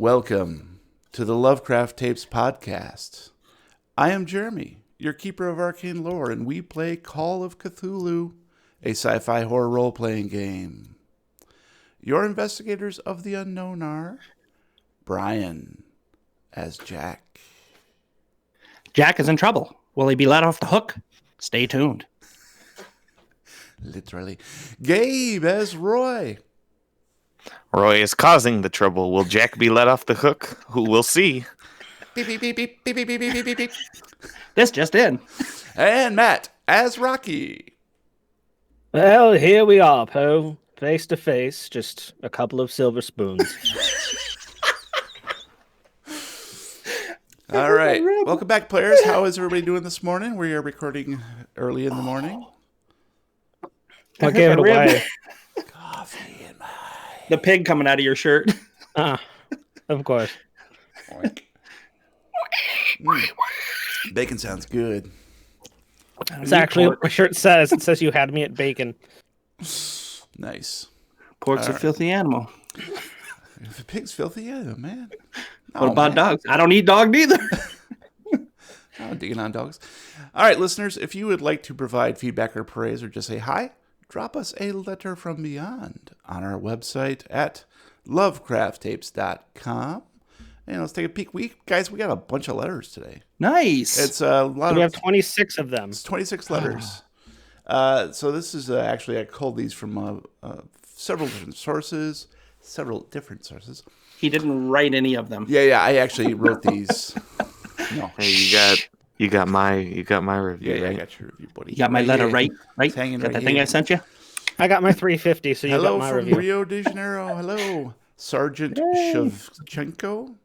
Welcome to the Lovecraft Tapes podcast. I am Jeremy, your keeper of arcane lore, and we play Call of Cthulhu, a sci-fi horror role-playing game. Your investigators of the unknown are Brian as Jack. Jack is in trouble. Will he be let off the hook? Stay tuned. Literally. Gabe as Roy. Roy is causing the trouble. Will Jack be let off the hook? Who will see? Beep, beep, beep, beep, beep, beep, beep, beep, beep, beep. This just in. And Matt as Rocky. Well, here we are, Poe. Face to face, just a couple of silver spoons. All right. Welcome back, players. How is everybody doing this morning? We are recording early in the morning. I gave it away. Coffee in my... The pig coming out of your shirt. Of course. Bacon sounds good. It's actually what my shirt says. It says you had me at bacon. Nice. Pork's a filthy animal. If a pig's filthy, yeah, man. What about dogs? I don't eat dog neither. I'm digging on dogs. All right, listeners, if you would like to provide feedback or praise or just say hi, drop us a letter from beyond on our website at lovecrafttapes.com. And let's take a peek. We got a bunch of letters today. Nice. It's a lot We have 26 of them. It's 26 letters. So this is actually, I culled these from several different sources. He didn't write any of them. Yeah, I actually wrote these. No. Hey, you got my review. Yeah, right? I got your review, buddy. You got my letter right? It's hanging Got right that thing here. I sent you? I got my 350, so you Hello got my from review. Rio de Janeiro. Hello, Sergeant Shevchenko.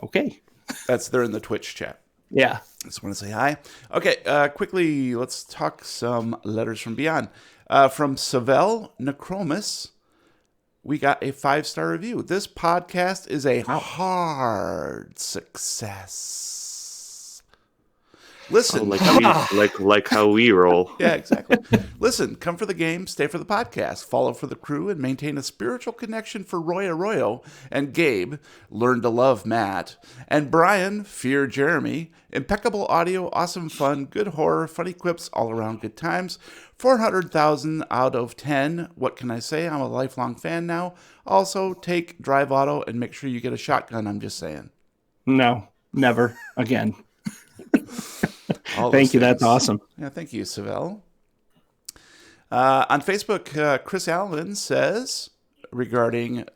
Okay. They're in the Twitch chat. Yeah. Just want to say hi. Okay, quickly, let's talk some letters from beyond. From Savel Necromus, we got a 5-star review. This podcast is a hard success. Listen, like how we roll. yeah, exactly. Listen, come for the game, stay for the podcast, follow for the crew, and maintain a spiritual connection for Roy Arroyo and Gabe. Learn to love Matt and Brian. Fear Jeremy. Impeccable audio, awesome fun, good horror, funny quips, all around good times. 400,000 out of 10. What can I say? I'm a lifelong fan now. Also, take Drive Auto and make sure you get a shotgun. I'm just saying. No, never again. All Thank those you. That's things. awesome. Yeah, thank you, Savel. On Facebook, Chris Allen says, regarding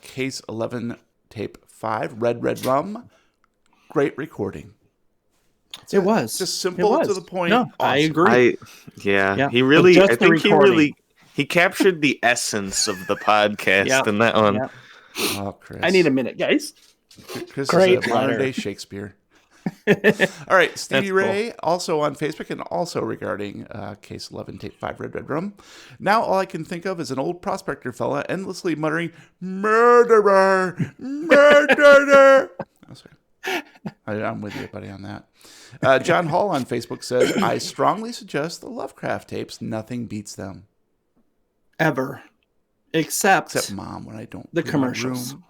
Case 11, Tape 5, Red Rum, great recording. It was. Just simple to the point. No, I Awesome. agree. He really, Just I the think recording. he captured the essence of the podcast Yep. in that one. Yep. Oh, Chris. I need a minute, guys. Chris Great is a modern letter. day Shakespeare. All right, Stevie That's Ray, also on Facebook, and also regarding Case 11, Tape 5, Red Rum. Now all I can think of is an old prospector fella endlessly muttering, "Murderer! Murderer!" Oh, sorry. I'm with you, buddy, on that. John Hall on Facebook says, I strongly suggest the Lovecraft tapes. Nothing beats them. Ever. Except Mom, when I don't the clean my commercials. room.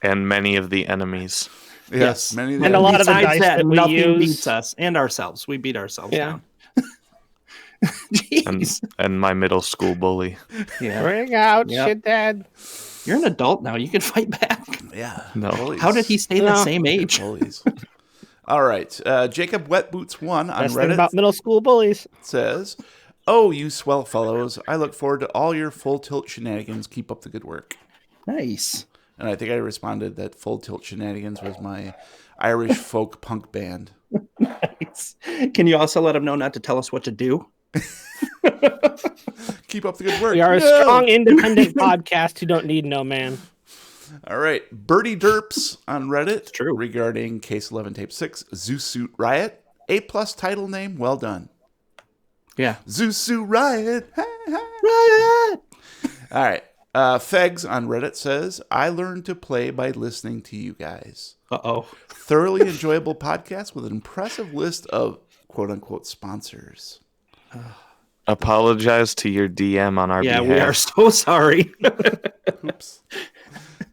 And many of the enemies. Yes, many of And a lot of the Besides dice that, that we nothing use. beats us and ourselves. We beat ourselves Yeah. down. Jeez. And my middle school bully. Yeah. Bring out Yep. shit, Dad. You're an adult now. You can fight back. Yeah. No. bullies. How did he stay the No. same age? Bullies. All right. Jacob Wetboots1 on Best thing Reddit about middle school bullies. says, "Oh, you swell fellows. I look forward to all your Full Tilt shenanigans. Keep up the good work." Nice. And I think I responded that Full Tilt Shenanigans was my Irish folk punk band. Nice. Can you also let him know not to tell us what to do? Keep up the good work. We are a No! strong, independent podcast who don't need no man. All right. Birdie Derps on Reddit true. regarding Case 11, Tape 6, Zoo Suit Riot. A+ title name. Well done. Yeah. Zoo Suit Riot. Riot! All right. Fegs on Reddit says, I learned to play by listening to you guys. Uh-oh. Thoroughly enjoyable podcast with an impressive list of quote-unquote sponsors. Apologize to your DM on our behalf. Yeah, we are so sorry. Oops.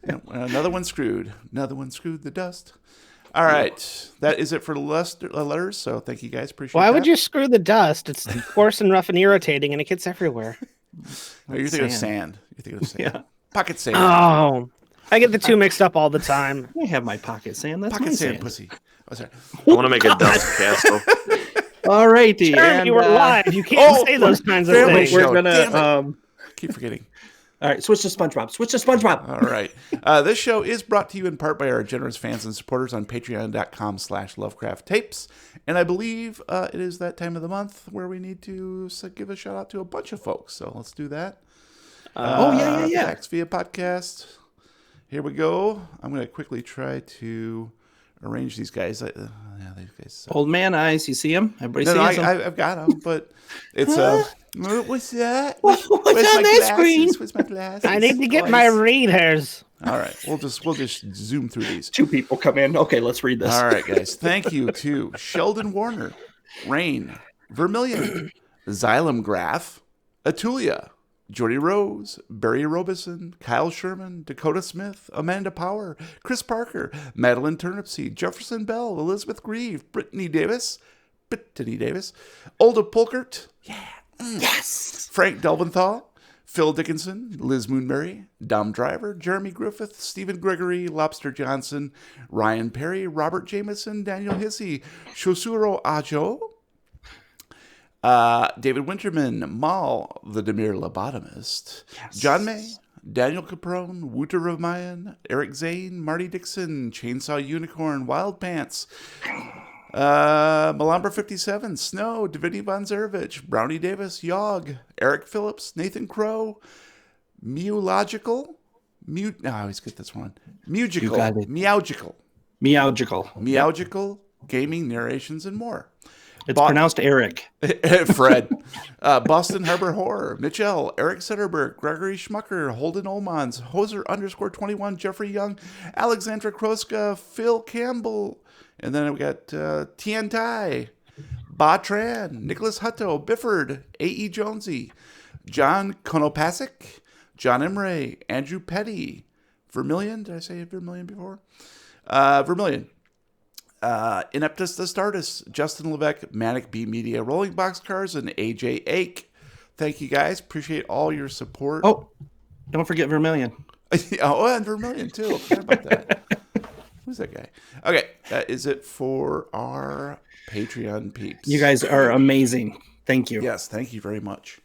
Yeah, another one screwed. Another one screwed the dust. All right. That is it for letters. So thank you guys. Appreciate Why that. would you screw the dust? It's coarse and rough and irritating, and it gets everywhere. Oh, you're thinking of sand. You're thinking of sand. Yeah. Pocket sand. Oh, I get the two mixed up all the time. I have my pocket sand. That's Pocket my sand, sand. pussy. Oh, sorry. I want to make a dust castle. All righty. Sure, you were live. You can't say those kinds of family things. show. We're Damn gonna. it. Keep forgetting. All right, switch to SpongeBob. Switch to SpongeBob. All right. This show is brought to you in part by our generous fans and supporters on patreon.com/Lovecraft Tapes. And I believe it is that time of the month where we need to give a shout out to a bunch of folks. So let's do that. Yeah. Facts via podcast. Here we go. I'm going to quickly try to arrange these guys. These guys. Old man eyes. You see him? Everybody No, sees him. I've got them, but it's what's that? What's on that screen? Where's my glasses? I need to get my readers. All right, we'll just zoom through these. Two people come in. Okay, let's read this. All right, guys. Thank you to Sheldon Warner, Rain, Vermilion, Xylem Graph, Atulia, Jordy Rose, Barry Robeson, Kyle Sherman, Dakota Smith, Amanda Power, Chris Parker, Madeline Turnipseed, Jefferson Bell, Elizabeth Grieve, Brittany Davis, Olda Pulkert, yes, Frank Delventhal, Phil Dickinson, Liz Moonberry, Dom Driver, Jeremy Griffith, Stephen Gregory, Lobster Johnson, Ryan Perry, Robert Jameson, Daniel Hissey, Shosuro Ajo, David Winterman, Mal, the Demir Lobotomist, John May, Daniel Caprone, Wouter Ramayan, Eric Zane, Marty Dixon, Chainsaw Unicorn, Wild Pants, Malambra 57, Snow, Davidy Von Zervich, Brownie Davis, Yog, Eric Phillips, Nathan Crow, Meowgical, I always get this one. Meowgical, Gaming, Narrations, and more. It's pronounced Eric. Fred. Boston Harbor Horror. Mitchell. Eric Setterberg. Gregory Schmucker. Holden Olmans. Hoser_21. Jeffrey Young. Alexandra Kroska. Phil Campbell. And then we got Tien Tai. Ba Tran. Nicholas Hutto. Bifford. A.E. Jonesy. John Konopasek. John Emray. Andrew Petty. Vermilion. Did I say Vermilion before? Vermilion. Ineptus the Stardust, Justin Levesque, Manic B Media, Rolling Boxcars, and AJ Ake. Thank you guys. Appreciate all your support. Oh, don't forget Vermilion. Oh, and Vermilion too. I forgot about that. Who's that guy? Okay, that is it for our Patreon peeps. You guys are amazing. Thank you. Yes, thank you very much.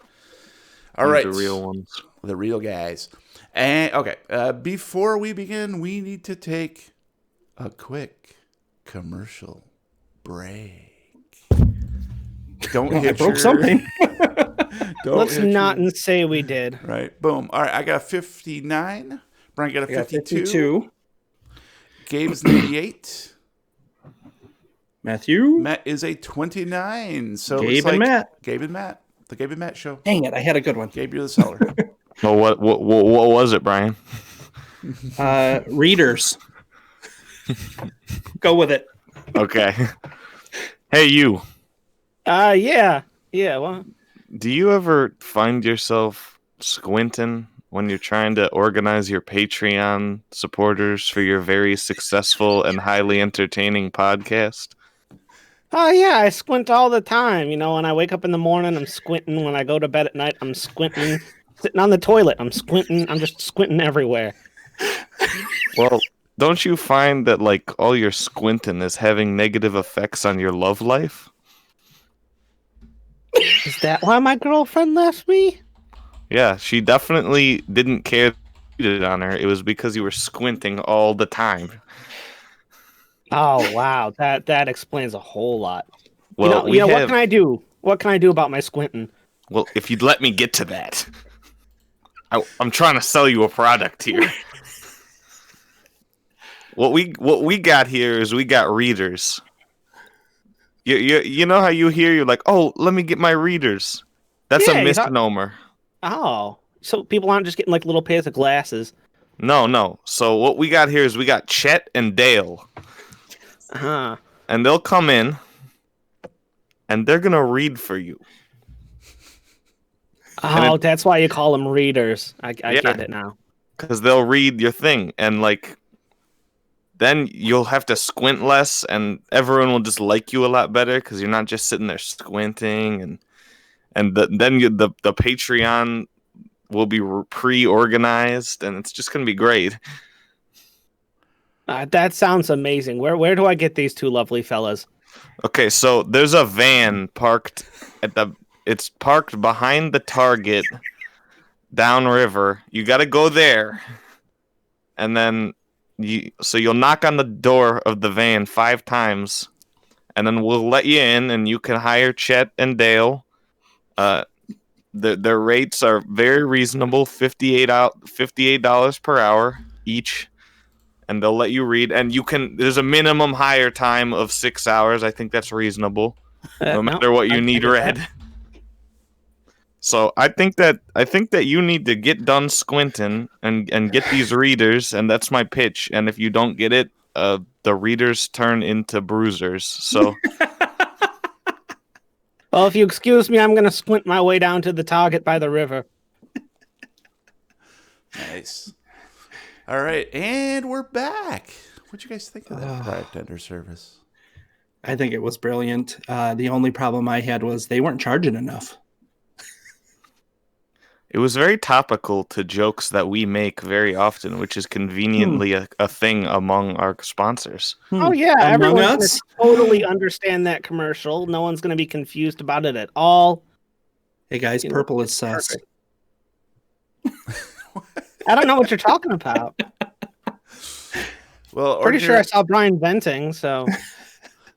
All right. The real ones. The real guys. And okay, before we begin, we need to take a quick commercial break. Don't hit I broke something. Let's not say we did. Right. Boom. All right. I got 59. Brian got a 52. Gabe's 98. Matthew. Matt is a 29. So Gabe and Matt. Gabe and Matt. The Gabe and Matt show. Dang it. I had a good one. Gabe, you're the seller. Well, what was it, Brian? Readers. Go with it. Okay. Hey, you. Yeah. Well, Do you ever find yourself squinting when you're trying to organize your Patreon supporters for your very successful and highly entertaining podcast? oh yeah, I squint all the time. You know, when I wake up in the morning, I'm squinting. When I go to bed at night, I'm squinting. Sitting on the toilet, I'm squinting. I'm just squinting everywhere. Well, don't you find that like all your squinting is having negative effects on your love life? Is that why my girlfriend left me? Yeah, she definitely didn't care on her. It was because you were squinting all the time. Oh wow, that explains a whole lot. Well, you know what can I do? What can I do about my squinting? Well, if you'd let me get to that, I'm trying to sell you a product here. What we got here is we got readers. You know how you hear you're like, oh, let me get my readers. That's Yeah, a misnomer. Oh, so people aren't just getting like little pairs of glasses. No. So what we got here is we got Chet and Dale. Huh. And they'll come in and they're gonna read for you. Oh, that's why you call them readers. I get it now. because they'll read your thing, and like then you'll have to squint less, and everyone will just like you a lot better because you're not just sitting there squinting, and the Patreon will be pre-organized, and it's just gonna be great. That sounds amazing. Where do I get these two lovely fellas? Okay, so there's a van parked it's parked behind the Target downriver. You got to go there, and then you'll knock on the door of the van 5 times, and then we'll let you in, and you can hire Chet and Dale. Their rates are very reasonable, $58 per hour each, and they'll let you read. And there's a minimum hire time of 6 hours. I think that's reasonable, no matter what you need read. So I think that you need to get done squinting and get these readers, and that's my pitch. And if you don't get it, the readers turn into bruisers. So. Well, if you excuse me, I'm going to squint my way down to the Target by the river. Nice. All right, and we're back. What'd you guys think of that product under service? I think it was brilliant. The only problem I had was they weren't charging enough. It was very topical to jokes that we make very often, which is conveniently a thing among our sponsors. Oh, yeah. Everyone's going to totally understand that commercial. No one's going to be confused about it at all. Hey, guys, purple is sus. I don't know what you're talking about. Well, pretty sure I saw Brian venting, so...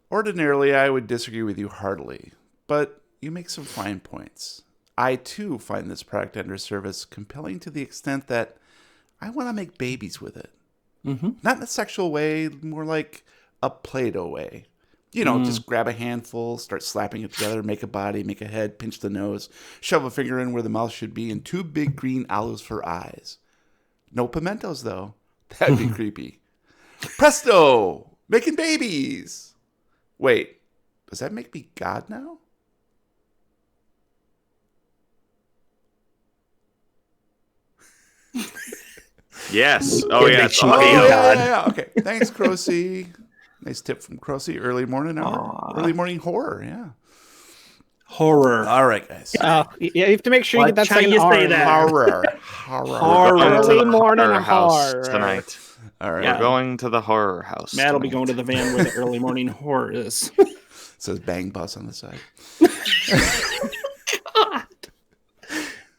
Ordinarily, I would disagree with you heartily, but you make some fine points. I, too, find this product under service compelling to the extent that I want to make babies with it. Mm-hmm. Not in a sexual way, more like a Play-Doh way. You know, just grab a handful, start slapping it together, make a body, make a head, pinch the nose, shove a finger in where the mouth should be, and 2 big green olives for eyes. No pimentos, though. That'd be creepy. Presto! Making babies! Wait, does that make me God now? Yes. Oh, yeah. Yeah. Okay. Thanks, Crocy. Nice tip from Crocy. Early morning hour. Early morning horror. Yeah. Horror. All right, guys. Yeah, you have to make sure you get that second R. Horror. Early morning horror tonight. All right. We're going to the horror house. Matt will be going to the van where the early morning horror is. It says Bang Bus on the side.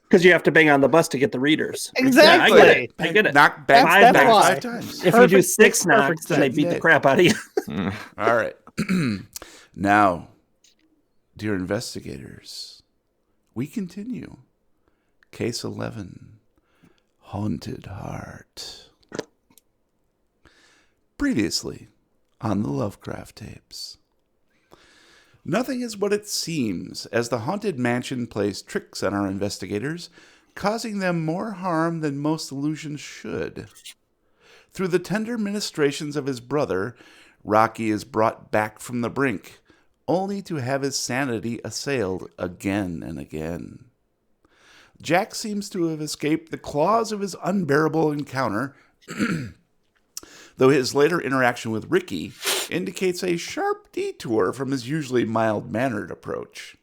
Because you have to bang on the bus to get the readers. Exactly. Yeah, I get it. Knock back five times. If you do 6 knocks, then they beat the crap out of you. All right. Now, dear investigators, we continue. Case 11, Haunted Heart. Previously on the Lovecraft tapes. Nothing is what it seems, as the haunted mansion plays tricks on our investigators, causing them more harm than most illusions should. Through the tender ministrations of his brother, Rocky is brought back from the brink, only to have his sanity assailed again and again. Jack seems to have escaped the claws of his unbearable encounter, though his later interaction with Ricky indicates a sharp detour from his usually mild-mannered approach.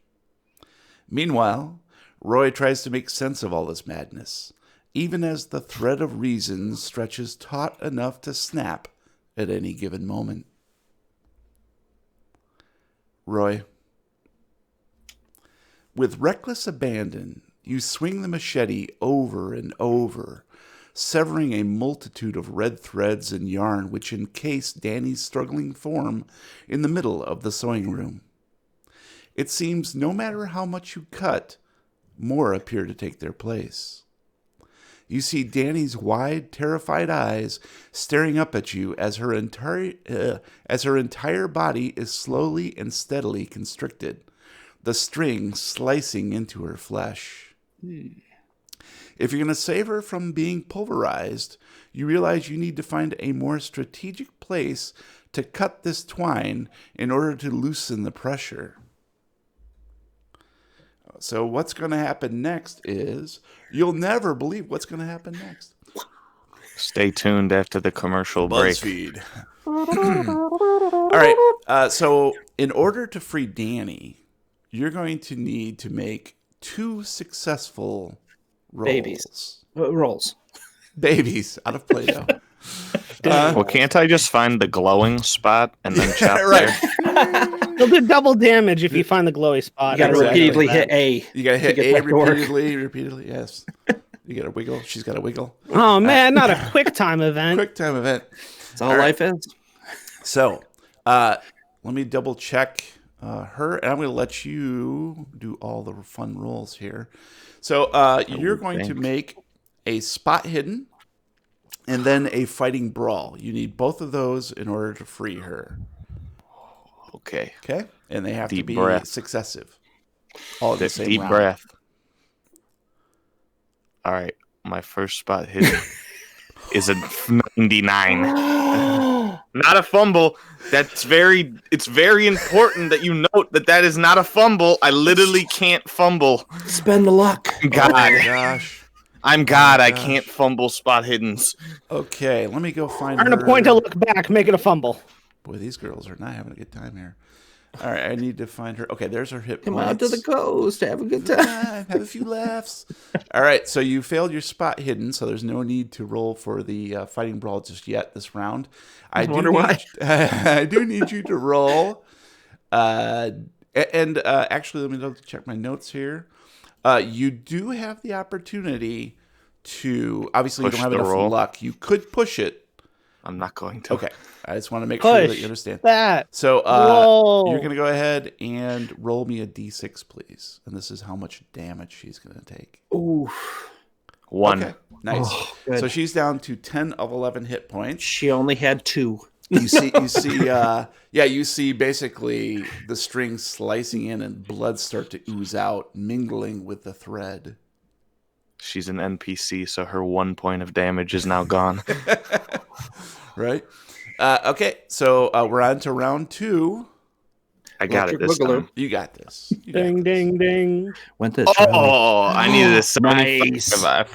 Meanwhile, Roy tries to make sense of all this madness, even as the thread of reason stretches taut enough to snap at any given moment. Roy, with reckless abandon, you swing the machete over and over, severing a multitude of red threads and yarn which encase Danny's struggling form in the middle of the sewing room. It seems no matter how much you cut, more appear to take their place. You see Danny's wide, terrified eyes staring up at you as her entire body is slowly and steadily constricted, the string slicing into her flesh. If you're going to save her from being pulverized, you realize you need to find a more strategic place to cut this twine in order to loosen the pressure. So what's going to happen next is, you'll never believe what's going to happen next. Stay tuned after the commercial break. BuzzFeed. All right. So in order to free Danny, you're going to need to make 2 successful rolls. Babies. Rolls. Babies out of Play-Doh. Well, can't I just find the glowing spot and then chop right. there? You'll do double damage if you find the glowy spot. You got to Exactly. repeatedly hit A. You got to hit get A back to work. repeatedly, yes. You got to wiggle. She's got to wiggle. Oh man, not a quick time event. Quick time event. That's all life is. So, let me double check her, and I'm going to let you do all the fun rolls here. So, you're going to make a spot hidden and then a fighting brawl. You need both of those in order to free her. Okay. Okay? And they have to Deep be breath. successive. All at the same Deep round. breath. All right. My first spot hidden is a 99. Not a fumble. It's very important that you note that is not a fumble. I literally can't fumble. Spend the luck. God. Oh my gosh. I'm God. I gosh. can't fumble spot hiddens. Okay, let me go find Earn her. a point to look back, make it a fumble. Boy, these girls are not having a good time here. All right, I need to find her. Okay, there's her hit Come points. out to the coast. Have a good time. Have a few laughs. All right, so you failed your spot hidden, so there's no need to roll for the fighting brawl just yet this round. I wonder why. I do need you to roll. Actually, let me double check my notes here. You do have the opportunity to, obviously Push you don't have the enough roll. luck. You could push it. I'm not going to. Okay, I just want to make sure that Push you understand. that. So Whoa. you're going to go ahead and roll me a d6, please. And this is how much damage she's going to take. Ooh. 1. Okay, nice. Oh, good. So she's down to 10 of 11 hit points. She only had 2. You see basically the string slicing in and blood start to ooze out, mingling with the thread. She's an NPC, so her 1 point of damage is now gone. Right? Okay, so we're on to round 2. I got it Electric this Boogaloo. time. You got this. You got Ding, this. ding, ding. Went this round. Oh, I needed a 75.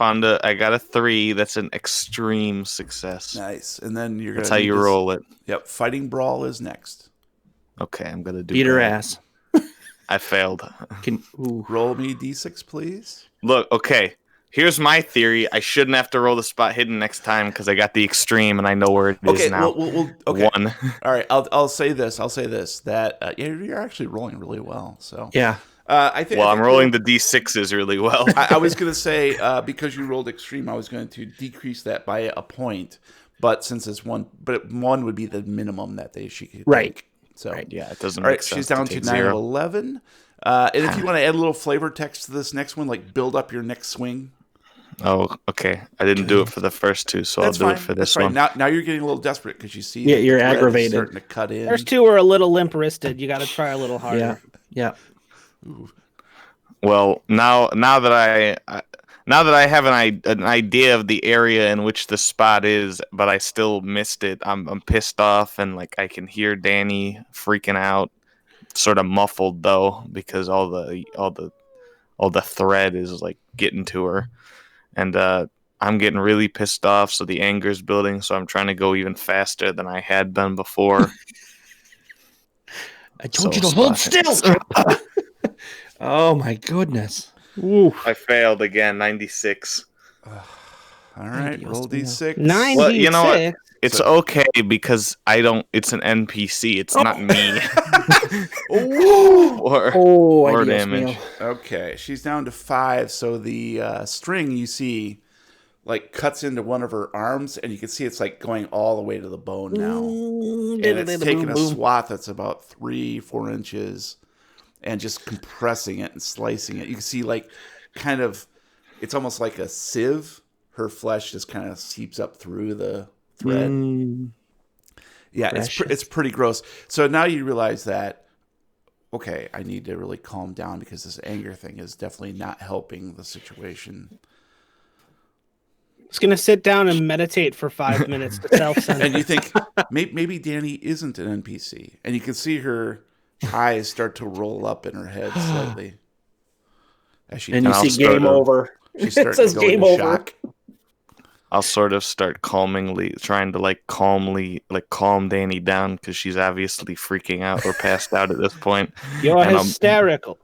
Nice. I got a 3. That's an extreme success. Nice. And then you're That's gonna how you need this- roll it. Yep, fighting brawl is next. Okay, I'm gonna do Beat her that. ass. I failed. Ooh. Roll me d6, please. Look, okay. Here's my theory. I shouldn't have to roll the spot hidden next time because I got the extreme and I know where it is Okay, now. okay. 1. All right, I'll say this. That you're actually rolling really well. So Yeah. I think. Well, I'm rolling the d6s really well. I was going to say because you rolled extreme, I was going to decrease that by a point. But since it's 1, but 1 would be the minimum that she could Right. take. So Yeah, it doesn't all make right, sense. she's down to take 9 of 0. 11. And if you want to add a little flavor text to this next one, like build up your next swing. Oh, okay. I didn't do it for the first 2, so That's I'll do fine. it for That's this fine. one. Now you're getting a little desperate because you see Yeah, the you're thread is aggravated. starting to cut in. First 2 are a little limp-wristed. You got to try a little harder. Yeah. Well, now that I have an idea of the area in which the spot is, but I still missed it. I'm pissed off, and like I can hear Danny freaking out, sort of muffled though, because all the thread is like getting to her, and I'm getting really pissed off. So the anger's building. So I'm trying to go even faster than I had been before. I told So you to hold spot still. Oh my goodness. Ooh. I failed again. 96. All right, Dios roll mío. d6. 96. Well, you know what? It's okay because it's an NPC. It's not me. or Oh, Dios damage. mío. Okay, she's down to 5. So the string you see, like cuts into one of her arms, and you can see it's like going all the way to the bone now, and it's taking a swath that's about 3-4 inches, and just compressing it and slicing it. You can see like kind of, it's almost like a sieve. Her flesh just kind of seeps up through the thread. Yeah, it's pretty gross. So now you realize that, okay, I need to really calm down because this anger thing is definitely not helping the situation. It's going to sit down and meditate for 5 minutes to self-censor. And you think maybe Danny isn't an NPC, and you can see her eyes start to roll up in her head slightly as she And you I'll see start game to- over. she's It starting says to go game into over. shock. I'll sort of start calmingly trying to calm Danny down because she's obviously freaking out or passed out at this point. You're And hysterical.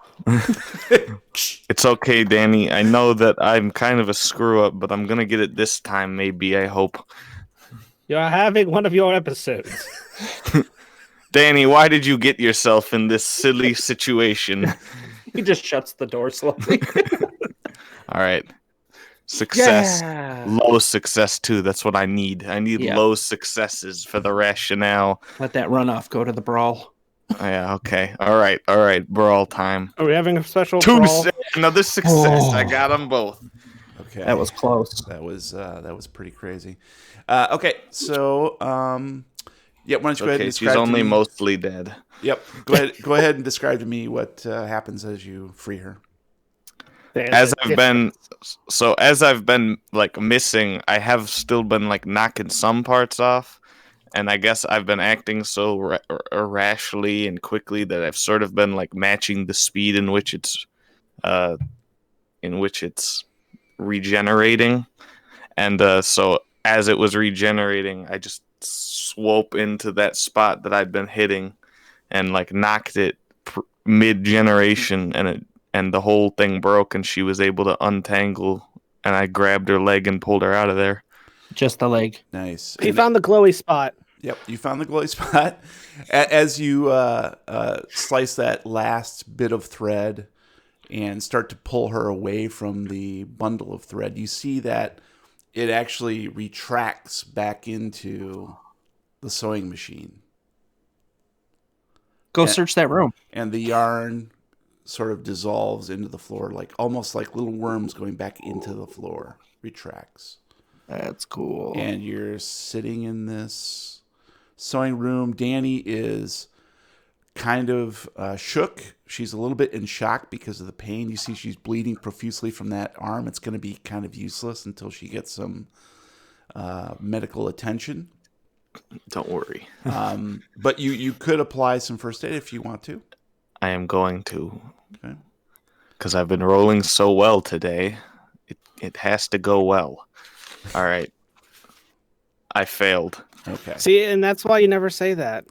It's okay, Danny. I know that I'm kind of a screw up, but I'm gonna get it this time. Maybe, I hope. You're having one of your episodes. Danny, why did you get yourself in this silly situation? He just shuts the door slowly. All right. Success. Yeah. Low success, too. That's what I need. I need Yeah. low successes for the rationale. Let that runoff go to the brawl. Oh, yeah, okay. All right. Brawl time. Are we having a special brawl? Another success. I got them both. Okay. That was close. That was pretty crazy. Okay, so yeah, why don't you go ahead and describe she's only to me, mostly dead. Yep. Go ahead and describe to me what happens as you free her. As I've been like missing, I have still been like knocking some parts off, and I guess I've been acting so irrationally and quickly that I've sort of been like matching the speed in which it's regenerating, and so as it was regenerating, I just swope into that spot that I'd been hitting, and like knocked it mid generation, and the whole thing broke, and she was able to untangle, and I grabbed her leg and pulled her out of there. Just the leg. Nice. You found the glowy spot. Yep, you found the glowy spot. As you slice that last bit of thread and start to pull her away from the bundle of thread, you see that it actually retracts back into the sewing machine. Go search that room. And the yarn sort of dissolves into the floor, almost like little worms going back into the floor. Retracts. That's cool. And you're sitting in this sewing room. Danny is kind of shook. She's a little bit in shock because of the pain. You see she's bleeding profusely from that arm. It's going to be kind of useless until she gets some medical attention. Don't worry. But you could apply some first aid if you want to. I am going to. Okay. Because I've been rolling so well today. It has to go well. All right. I failed. Okay. See, and that's why you never say that.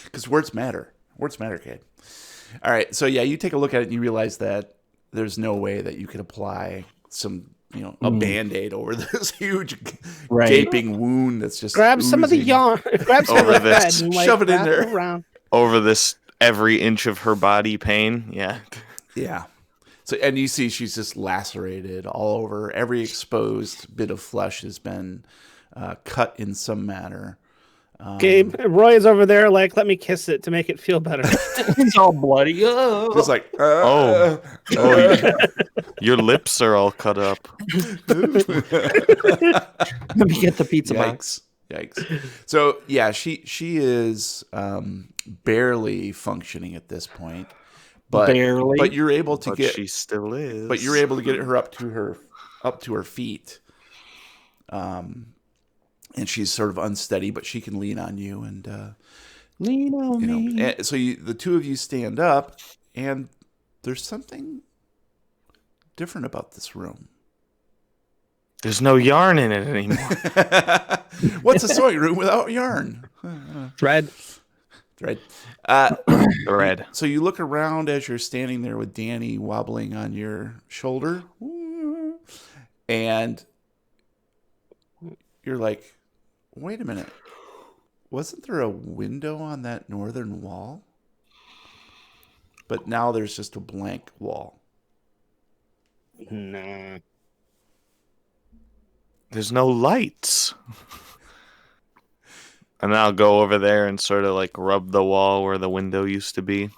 Because words matter. Words matter, kid. All right. So, yeah, you take a look at it and you realize that there's no way that you could apply some, a Band-Aid over this huge gaping wound that's just grab some of the yarn. Grab some over of the this. thread and Shove it in there. Around. Over this every inch of her body pain. Yeah. Yeah. So, and you see she's just lacerated all over. Every exposed bit of flesh has been cut in some manner. Gabe, Roy is over there let me kiss it to make it feel better. It's all bloody. Oh. Just like, your lips are all cut up. Let me get the pizza box. Yikes. So, yeah, she is barely functioning at this point. Barely. But you're able to get she still is. But you're able to get her up to her feet. And she's sort of unsteady, but she can lean on you and lean on me. And so the two of you stand up, and there's something different about this room. There's no yarn in it anymore. What's a sewing room without yarn? Thread. Thread. So you look around as you're standing there with Danny wobbling on your shoulder, and you're like, wait a minute. Wasn't there a window on that northern wall? But now there's just a blank wall. Nah. There's no lights. And I'll go over there and sort of rub the wall where the window used to be.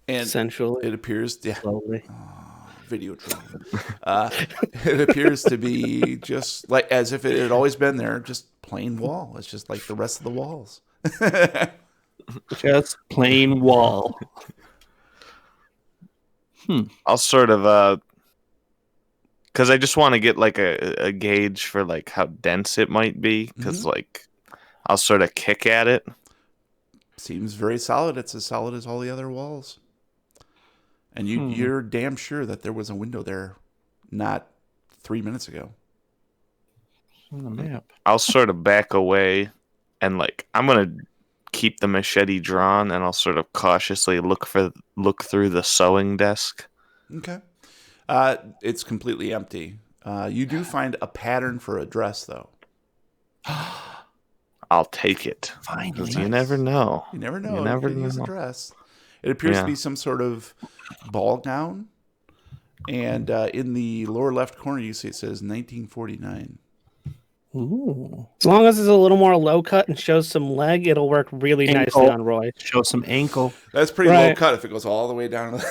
And essentially, it appears, slowly. Video troll. It appears to be just as if it had always been there, just plain wall. It's just like the rest of the walls. Just plain wall. I'll sort of because I just want to get a gauge for how dense it might be, because I'll sort of kick at it. Seems very solid. It's as solid as all the other walls. And you're damn sure that there was a window there not 3 minutes ago. On the map. I'll sort of back away, and like I'm gonna keep the machete drawn, and I'll sort of cautiously look through the sewing desk. Okay. It's completely empty. You do find a pattern for a dress, though. I'll take it. Finally. 'Cause you never know. You never know. You never could use a know. dress. It appears to Yeah. be some sort of ball gown. And in the lower left corner, you see it says 1949. Ooh. As long as it's a little more low cut and shows some leg, it'll work really nicely Ankle. on Roy. Show some ankle. That's pretty low Right. cut if it goes all the way down to the...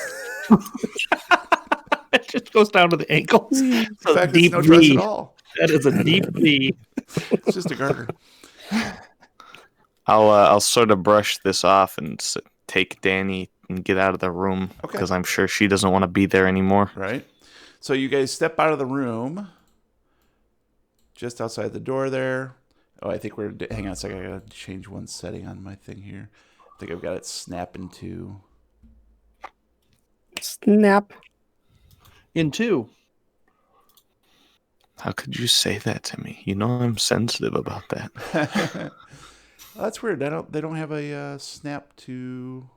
It just goes down to the ankles. In So fact, deep it's no dress V. at all. That is a deep V. It's just a garter. I'll sort of brush this off and take Danny and get out of the room Okay. because I'm sure she doesn't want to be there anymore. Right. So you guys step out of the room. Just outside the door there. Oh, I think hang on a second. I got to change one setting on my thing here. I think I've got it snapping to... Snap. In 2. How could you say that to me? You know I'm sensitive about that. That's weird. They don't have a snap to...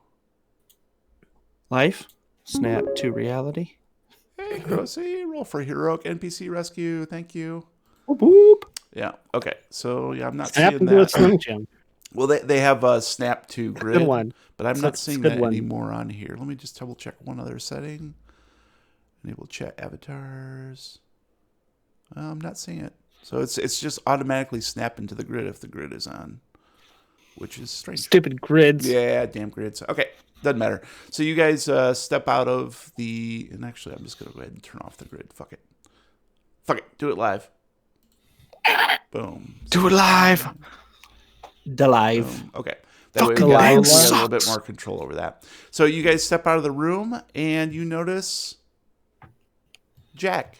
Life. Snap to reality. Hey, Grossi, roll for heroic NPC rescue. Thank you. Boop, boop. Yeah. Okay. So yeah, I'm not Snap seeing into a that. Slim Jim. Well, they have a snap to grid, Good one. but I'm It's not a seeing good that one. anymore on here. Let me just double check one other setting. Enable chat avatars. I'm not seeing it. So it's just automatically snap into the grid if the grid is on, which is strange. Stupid grids. Yeah, damn grids. Okay, doesn't matter. So you guys step out of the... And actually, I'm just going to go ahead and turn off the grid. Fuck it. Fuck it. Do it live. Boom. Do it live. Delive. Boom. Okay. That way we Fucking got live a little bit sucks. more control over that. So you guys step out of the room and you notice Jack.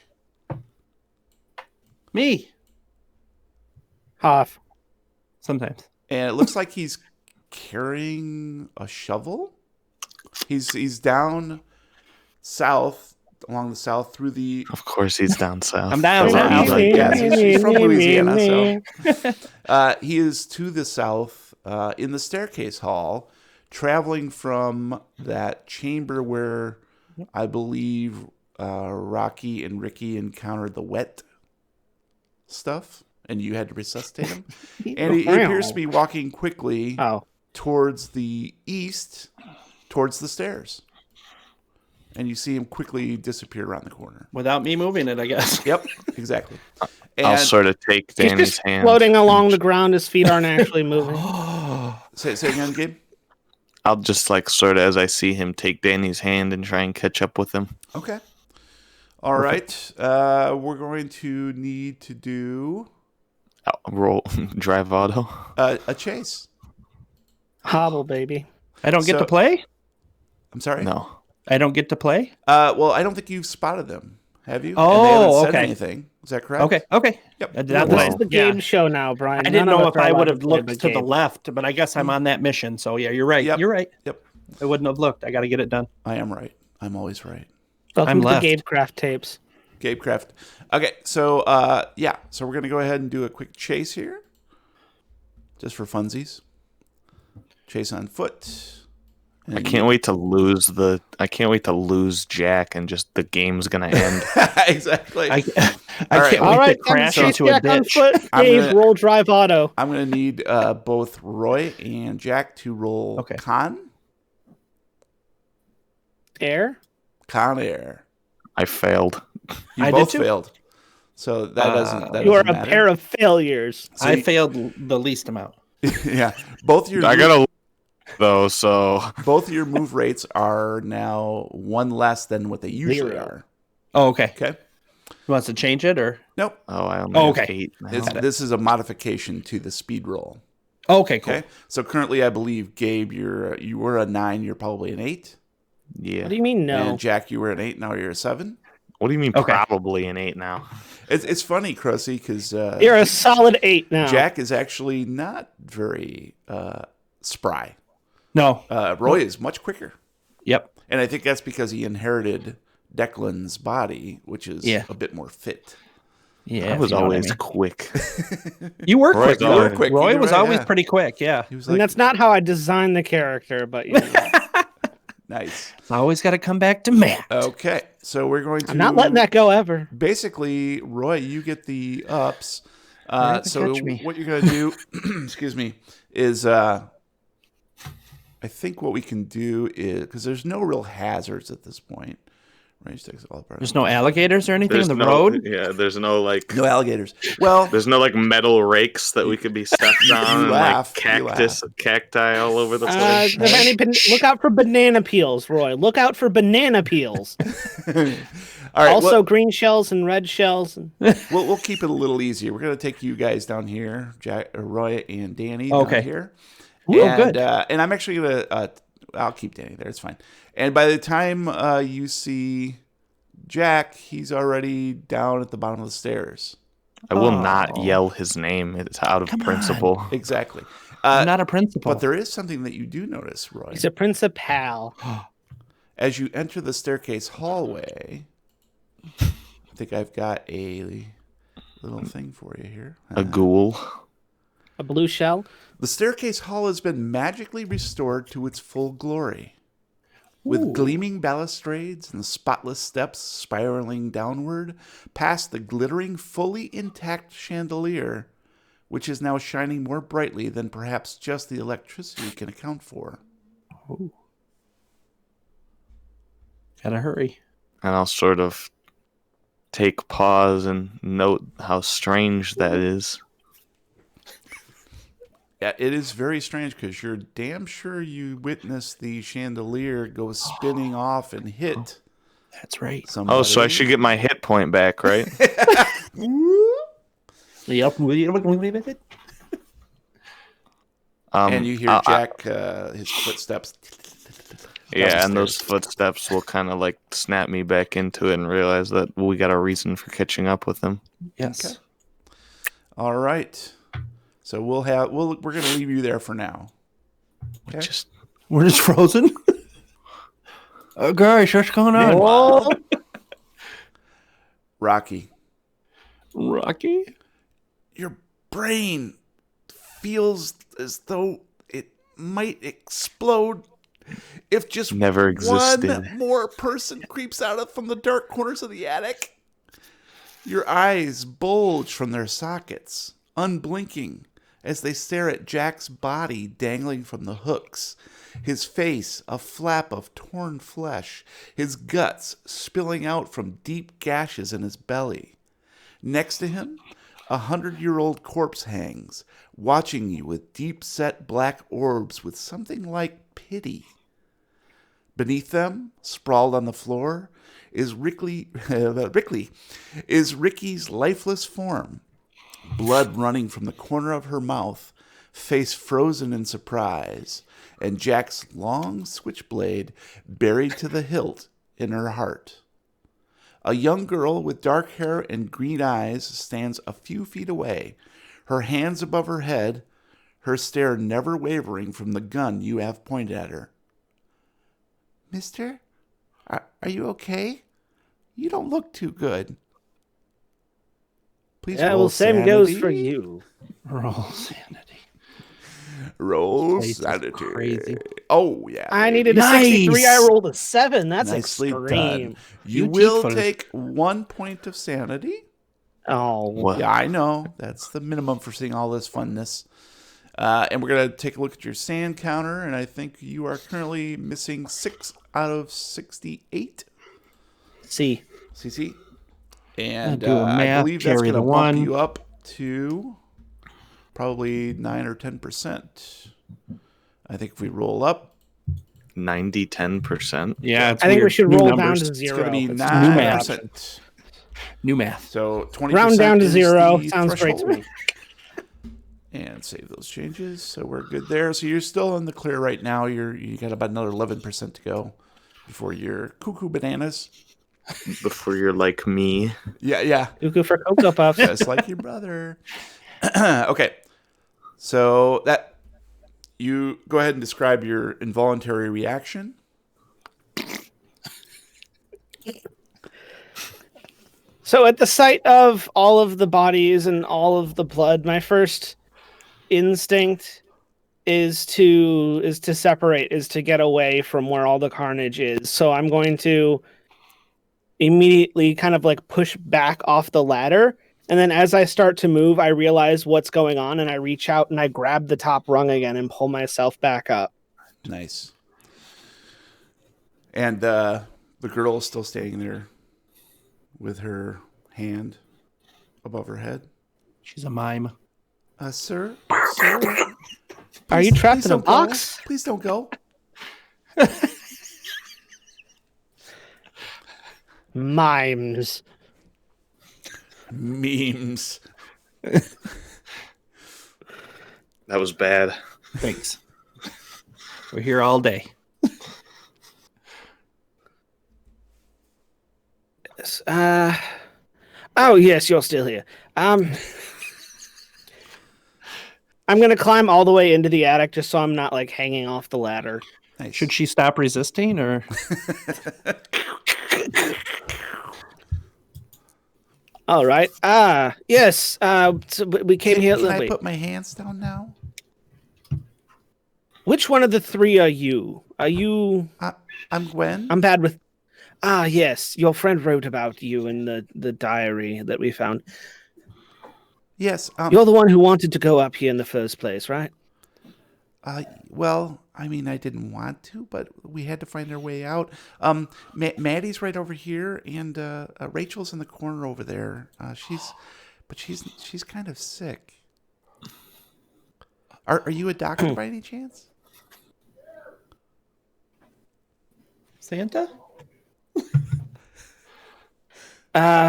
Me. Hoff. Sometimes. And it looks like he's carrying a shovel. He's down south, along the south through the... Of course he's down south. I'm down That's what south. he's like. Yes, he's from Louisiana, so... he is to the south in the staircase hall, traveling from that chamber where I believe Rocky and Ricky encountered the wet stuff, and you had to resuscitate him. And he appears to be walking quickly Oh. towards the east, towards the stairs. And you see him quickly disappear around the corner. Without me moving it, I guess. Yep, exactly. I'll sort of take He's Danny's just hand. floating along the ground. His feet aren't actually moving. Say again, Gabe? I'll just like sort of as I see him take Danny's hand and try and catch up with him. Okay. All right. We're going to need to do Roll drive auto. a chase. Hobble, baby. I don't get So- to play? I'm sorry? No. I don't get to play? Well, I don't think you've spotted them, have you? Oh, and they haven't said okay. anything. Is that correct? Okay. Yep. Not Well, that This is the yeah. Gabe show now, Brian. I didn't None of know us if are I allowed would have play looked but to the Gabe. left, but I guess I'm on that mission. So yeah, you're right. Yep. You're right. Yep. I wouldn't have looked. I got to get it done. I am right. I'm always right. Welcome I'm to left. the Gabecraft tapes. Gabe Craft. Okay, so so we're gonna go ahead and do a quick chase here, just for funsies. Chase on foot. I can't wait to lose Jack and just the game's gonna end. Exactly. I All can't right. All wait right, to crash chase into a Jack on ditch. foot. I'm Gabe, gonna- roll drive auto. I'm gonna need both Roy and Jack to roll Okay. Con Air. Air. I failed. You I did both too. failed. So that doesn't. That You are doesn't a matter. pair of failures. So I you- failed the least amount. Yeah, both your I gotta though, so both your move rates are now one less than what they usually Zero. are. Oh, okay. Okay. He wants to change it or? Nope. I only Oh, have okay. 8 now. This is a modification to the speed roll. Oh, okay, cool. Okay. So currently, I believe Gabe, you were a 9. You're probably an 8. Yeah. What do you mean no? And Jack, you were an 8. Now you're a 7. What do you mean Okay. probably an 8 now? It's funny, Crusty, because You're a solid 8 now. Jack is actually not very spry. No. Roy is much quicker. Yep. And I think that's because he inherited Declan's body, which is Yeah. a bit more fit. Yeah, I was if you know what always mean. quick. You were Roy's quick. always- Roy, You were quick. Roy You're was right, always yeah. pretty quick. Yeah. He was And like, that's not how I designed the character, but you know, nice. It's always got to come back to Matt. Okay, so we're going to. I'm not letting that go ever. Basically, Roy, you get the ups. Hurry up and So catch me. what you're going to do, excuse me, is I think what we can do is, because there's no real hazards at this point. Range takes all apart. There's no alligators or anything There's on the no, road. Yeah, there's no like. No alligators. Well, There's no like metal rakes that we could be stepped on, and laugh, like you cacti all over the place. Look out for banana peels, Roy. Look out for banana peels. all right. Also, green shells and red shells. we'll keep it a little easier. We're going to take you guys down here, Roy and Danny down Okay. here. Ooh, and, good. And I'm actually going to, I'll keep Danny there. It's fine. And by the time you see Jack, he's already down at the bottom of the stairs. I will not yell his name. It's out of Come on. principle. Exactly. I'm not a principal. But there is something that you do notice, Roy. He's a principal. As you enter the staircase hallway, I think I've got a little thing for you here. A ghoul. A blue shell. The staircase hall has been magically restored to its full glory. With gleaming balustrades and spotless steps spiraling downward past the glittering, fully intact chandelier, which is now shining more brightly than perhaps just the electricity can account for. Ooh. Gotta hurry. And I'll sort of take pause and note how strange that is. Yeah, it is very strange because you're damn sure you witnessed the chandelier go spinning off and hit That's right. somebody. Oh, so I should get my hit point back, right? Yep. And you hear Jack, his footsteps. Yeah, and those footsteps will kind of like snap me back into it and realize that we got a reason for catching up with him. Yes. Okay. All right. So we're going to leave you there for now. Okay. We're just frozen. Oh gosh, what's going on? Oh, Rocky, Rocky? your brain feels as though it might explode if just Never existed. one more person creeps out from the dark corners of the attic. Your eyes bulge from their sockets, unblinking, as they stare at Jack's body dangling from the hooks, his face a flap of torn flesh, his guts spilling out from deep gashes in his belly. Next to him, 100-year-old corpse hangs, watching you with deep-set black orbs with something like pity. Beneath them, sprawled on the floor, is Ricky's lifeless form, blood running from the corner of her mouth, face frozen in surprise, and Jack's long switchblade buried to the hilt in her heart. A young girl with dark hair and green eyes stands a few feet away, her hands above her head, her stare never wavering from the gun you have pointed at her. Mister, are you okay? You don't look too good. Please yeah, roll well, same sanity. goes for you. Roll sanity. Roll Place is sanity. crazy. Oh, yeah. I needed a Nice. 63. I rolled a 7. That's Nicely extreme. done. You You will cheat for- take 1 point of sanity. Oh, What? Yeah, I know. That's the minimum for seeing all this funness. And we're going to take a look at your sand counter, and I think you are currently missing 6 out of 68. see. CC. And do a I math, believe that's carry going to the bump 1. you up to probably 9 or 10%. I think if we roll up, 90-10%. Yeah, it's I think we weird. should New roll numbers. down to it's zero. going to be It's 9%. New math. So 20% Round down to is zero. the Sounds great to threshold. me. And save those changes. So we're good there. So you're still in the clear right now. You got about another 11% to go before you're cuckoo bananas. Before you're like me. Yeah. Cuckoo for Cocoa Puffs. Just like your brother. Okay. So that you go ahead and describe your involuntary reaction. So at the sight of all of the bodies and all of the blood, my first instinct is to separate, is to get away from where all the carnage is. So I'm going to immediately kind of like push back off the ladder. And then as I start to move, I realize what's going on and I reach out and I grab the top rung again and pull myself back up. Nice. And the girl is still standing there with her hand above her head. She's a mime. Sir? Are you trapped in a don't box? Go. Please don't go. Mimes. Memes. That was bad. Thanks. We're here all day. Oh yes, you're still here. I'm gonna climb all the way into the attic just so I'm not like hanging off the ladder. Nice. Should she stop resisting or? All right. Yes. So we came here. Can I Wait, put my hands down now? which one of the three are you? Are you? I'm Gwen. I'm bad with. Yes. Your friend wrote about you in the diary that we found. Yes. You're the one who wanted to go up here in the first place, right? Well, I mean, I didn't want to, but we had to find our way out. Maddie's right over here, and Rachel's in the corner over there. She's kind of sick. Are you a doctor by any chance? Santa?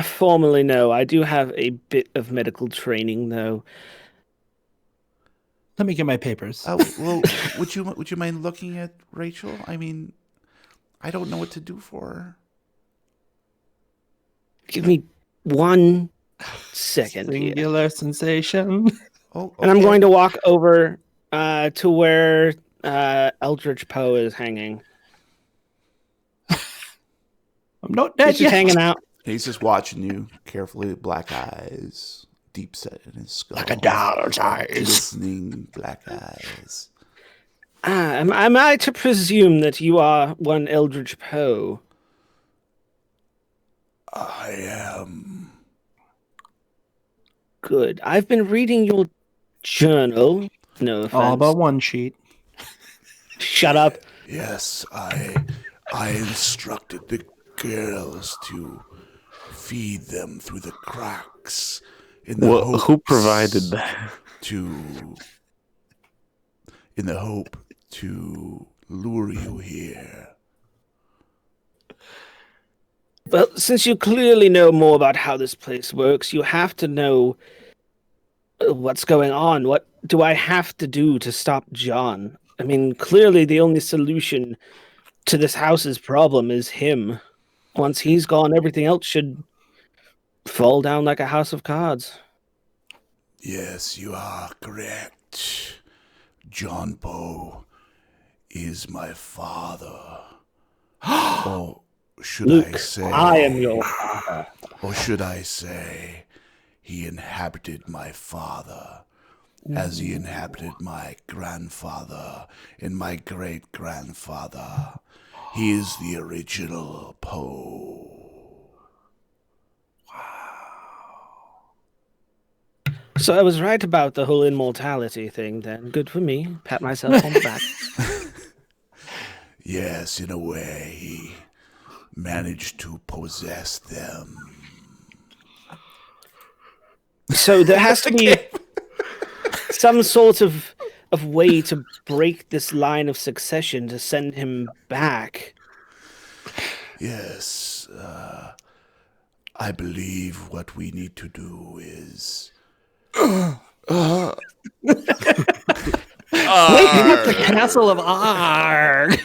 Formally, no. I do have a bit of medical training, though. Let me get my papers. Well, would you mind looking at Rachel? I mean, I don't know what to do for her. Give me 1 second here. Singular sensation. Oh, okay. And I'm going to walk over to where Eldritch Poe is hanging. I'm not dead He's just yet. hanging out. He's just watching you carefully, black eyes, deep set in his skull. Like a doll's eyes. Glistening black eyes. Am I to presume that you are one Eldritch Poe? I am. Good. I've been reading your journal. No offense. All but one sheet. Shut up. Yes, I instructed the girls to feed them through the cracks in the hopes Who provided that? in the hope to lure you here. Well, since you clearly know more about how this place works, you have to know what's going on. What do I have to do to stop John? I mean, clearly the only solution to this house's problem is him. Once he's gone, everything else should fall down like a house of cards. Yes, you are correct. John Poe is my father. Or should Luke, I say... I am your father. Or should I say, he inhabited my father, as he inhabited my grandfather and my great-grandfather. He is the original Poe. So I was right about the whole immortality thing then. Good for me. Pat myself on the back. Yes, in a way, he managed to possess them. So there has to be some sort of way to break this line of succession to send him back. Yes, I believe what we need to do is... Wait, you got the castle of Arg.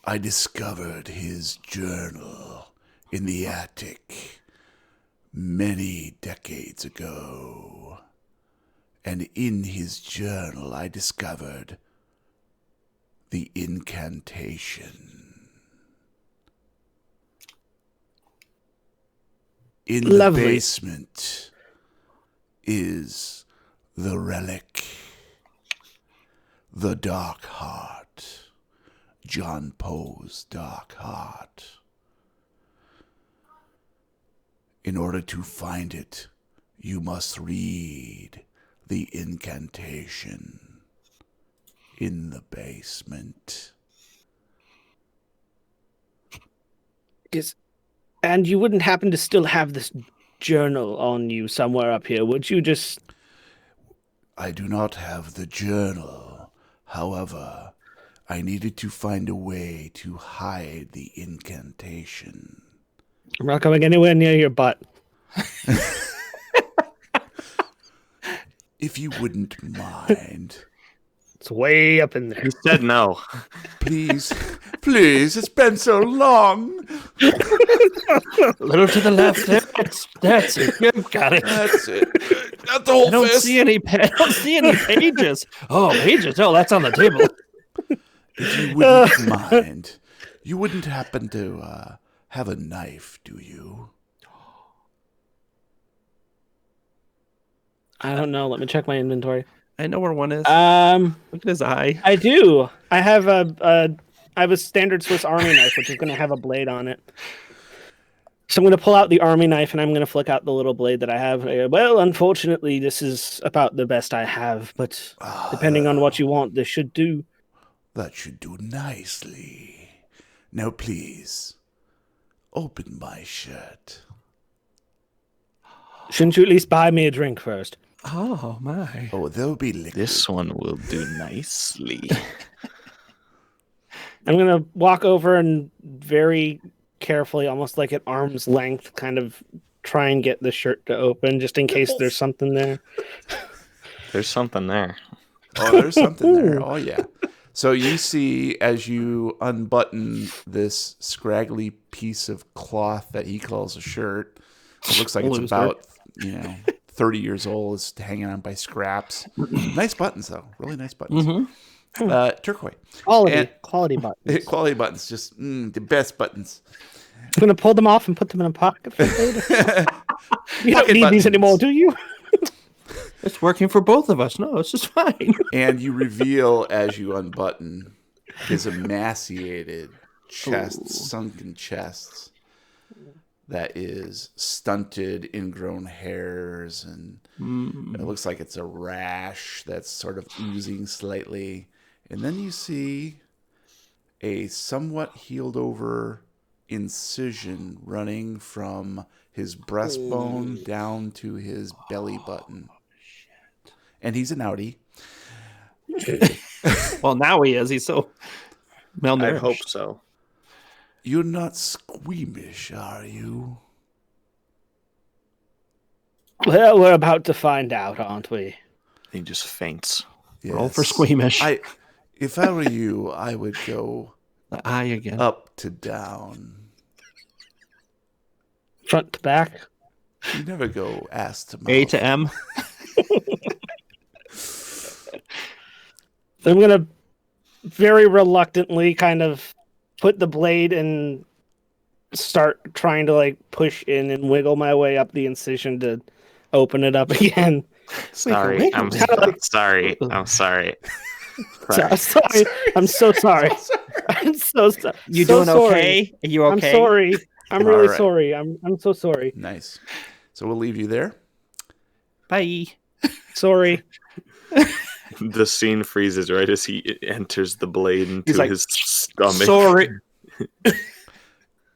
I discovered his journal in the attic many decades ago. And in his journal, I discovered the incantation. In Lovely. the basement is the relic, the dark heart, John Poe's dark heart. In order to find it, you must read the incantation in the basement. And you wouldn't happen to still have this journal on you somewhere up here, would you? Just I do not have the journal. However, I needed to find a way to hide the incantation. I'm not going anywhere near your butt. If you wouldn't mind. It's way up in there. He said no. Please, it's been so long. A little to the left. That's it. You've got it. That's it. Not the whole I don't fist. see any. I don't see any pages. Oh, pages. Oh, that's on the table. If you wouldn't mind, you wouldn't happen to have a knife, do you? I don't know. Let me check my inventory. I know where one is. Look at his eye. I do. I have I have a standard Swiss Army knife, which is going to have a blade on it. So I'm going to pull out the Army knife, and I'm going to flick out the little blade that I have. Well, unfortunately, this is about the best I have, but depending on what you want, this should do. That should do nicely. Now, please, open my shirt. Shouldn't you at least buy me a drink first? Oh my. Oh, there'll be liquid. This one will do nicely. I'm going to walk over and very carefully, almost like at arm's length, kind of try and get the shirt to open, just in case there's something there. There's something there. Oh, there's something there. Oh, yeah. So you see, as you unbutton this scraggly piece of cloth that he calls a shirt, it looks like it's about, 30 years old. It's hanging on by scraps. Nice buttons, though. Really nice buttons. Mm-hmm. Turquoise. Quality buttons. Quality buttons. Just the best buttons. I'm going to pull them off and put them in a pocket for later. You don't Pocket need buttons. these anymore, do you? It's working for both of us. No, it's just fine. And you reveal, as you unbutton, his emaciated chest, sunken chest, that is stunted, ingrown hairs, and it looks like it's a rash that's sort of oozing slightly. And then you see a somewhat healed over incision running from his breastbone down to his belly button. And he's an outie. Well, now he is. He's so malnourished. I hope so. You're not squeamish, are you? Well, we're about to find out, aren't we? He just faints. Roll for squeamish. If I were you, I would go The eye again. up to down. Front to back. You never go ass to mouth. A to M. So I'm going to very reluctantly kind of put the blade and start trying to push in and wiggle my way up the incision to open it up again. Sorry. I'm sorry. I'm sorry. I'm sorry. I'm so sorry. I'm so sorry. You so doing sorry. okay? Are you okay? I'm sorry. I'm All really right. sorry. I'm so sorry. Nice. So we'll leave you there. Bye. Sorry. The scene freezes right as he enters the blade into He's like, his stomach. Sorry.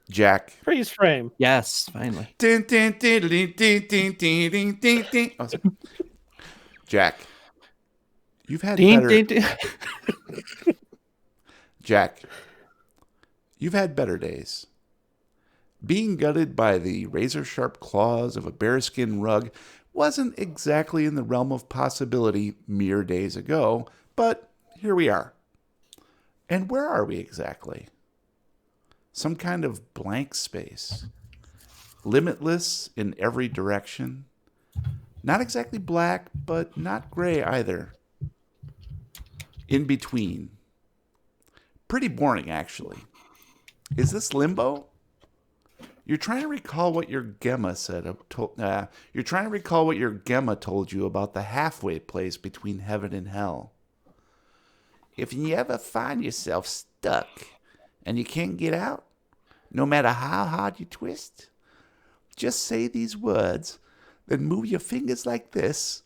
Jack. Freeze frame. Yes, finally. Din, din, din, din, din, din, din, din, din, din. Oh, sorry. Jack. You've had Ding, better. ding, ding. Jack. You've had better days. Being gutted by the razor-sharp claws of a bearskin rug wasn't exactly in the realm of possibility mere days ago, but here we are. And where are we exactly? Some kind of blank space. Limitless in every direction. Not exactly black, but not gray either. In between. Pretty boring, actually. Is this limbo? You're trying to recall what your Gemma said. You're trying to recall what your Gemma told you about the halfway place between heaven and hell. If you ever find yourself stuck and you can't get out, no matter how hard you twist, just say these words, then move your fingers like this,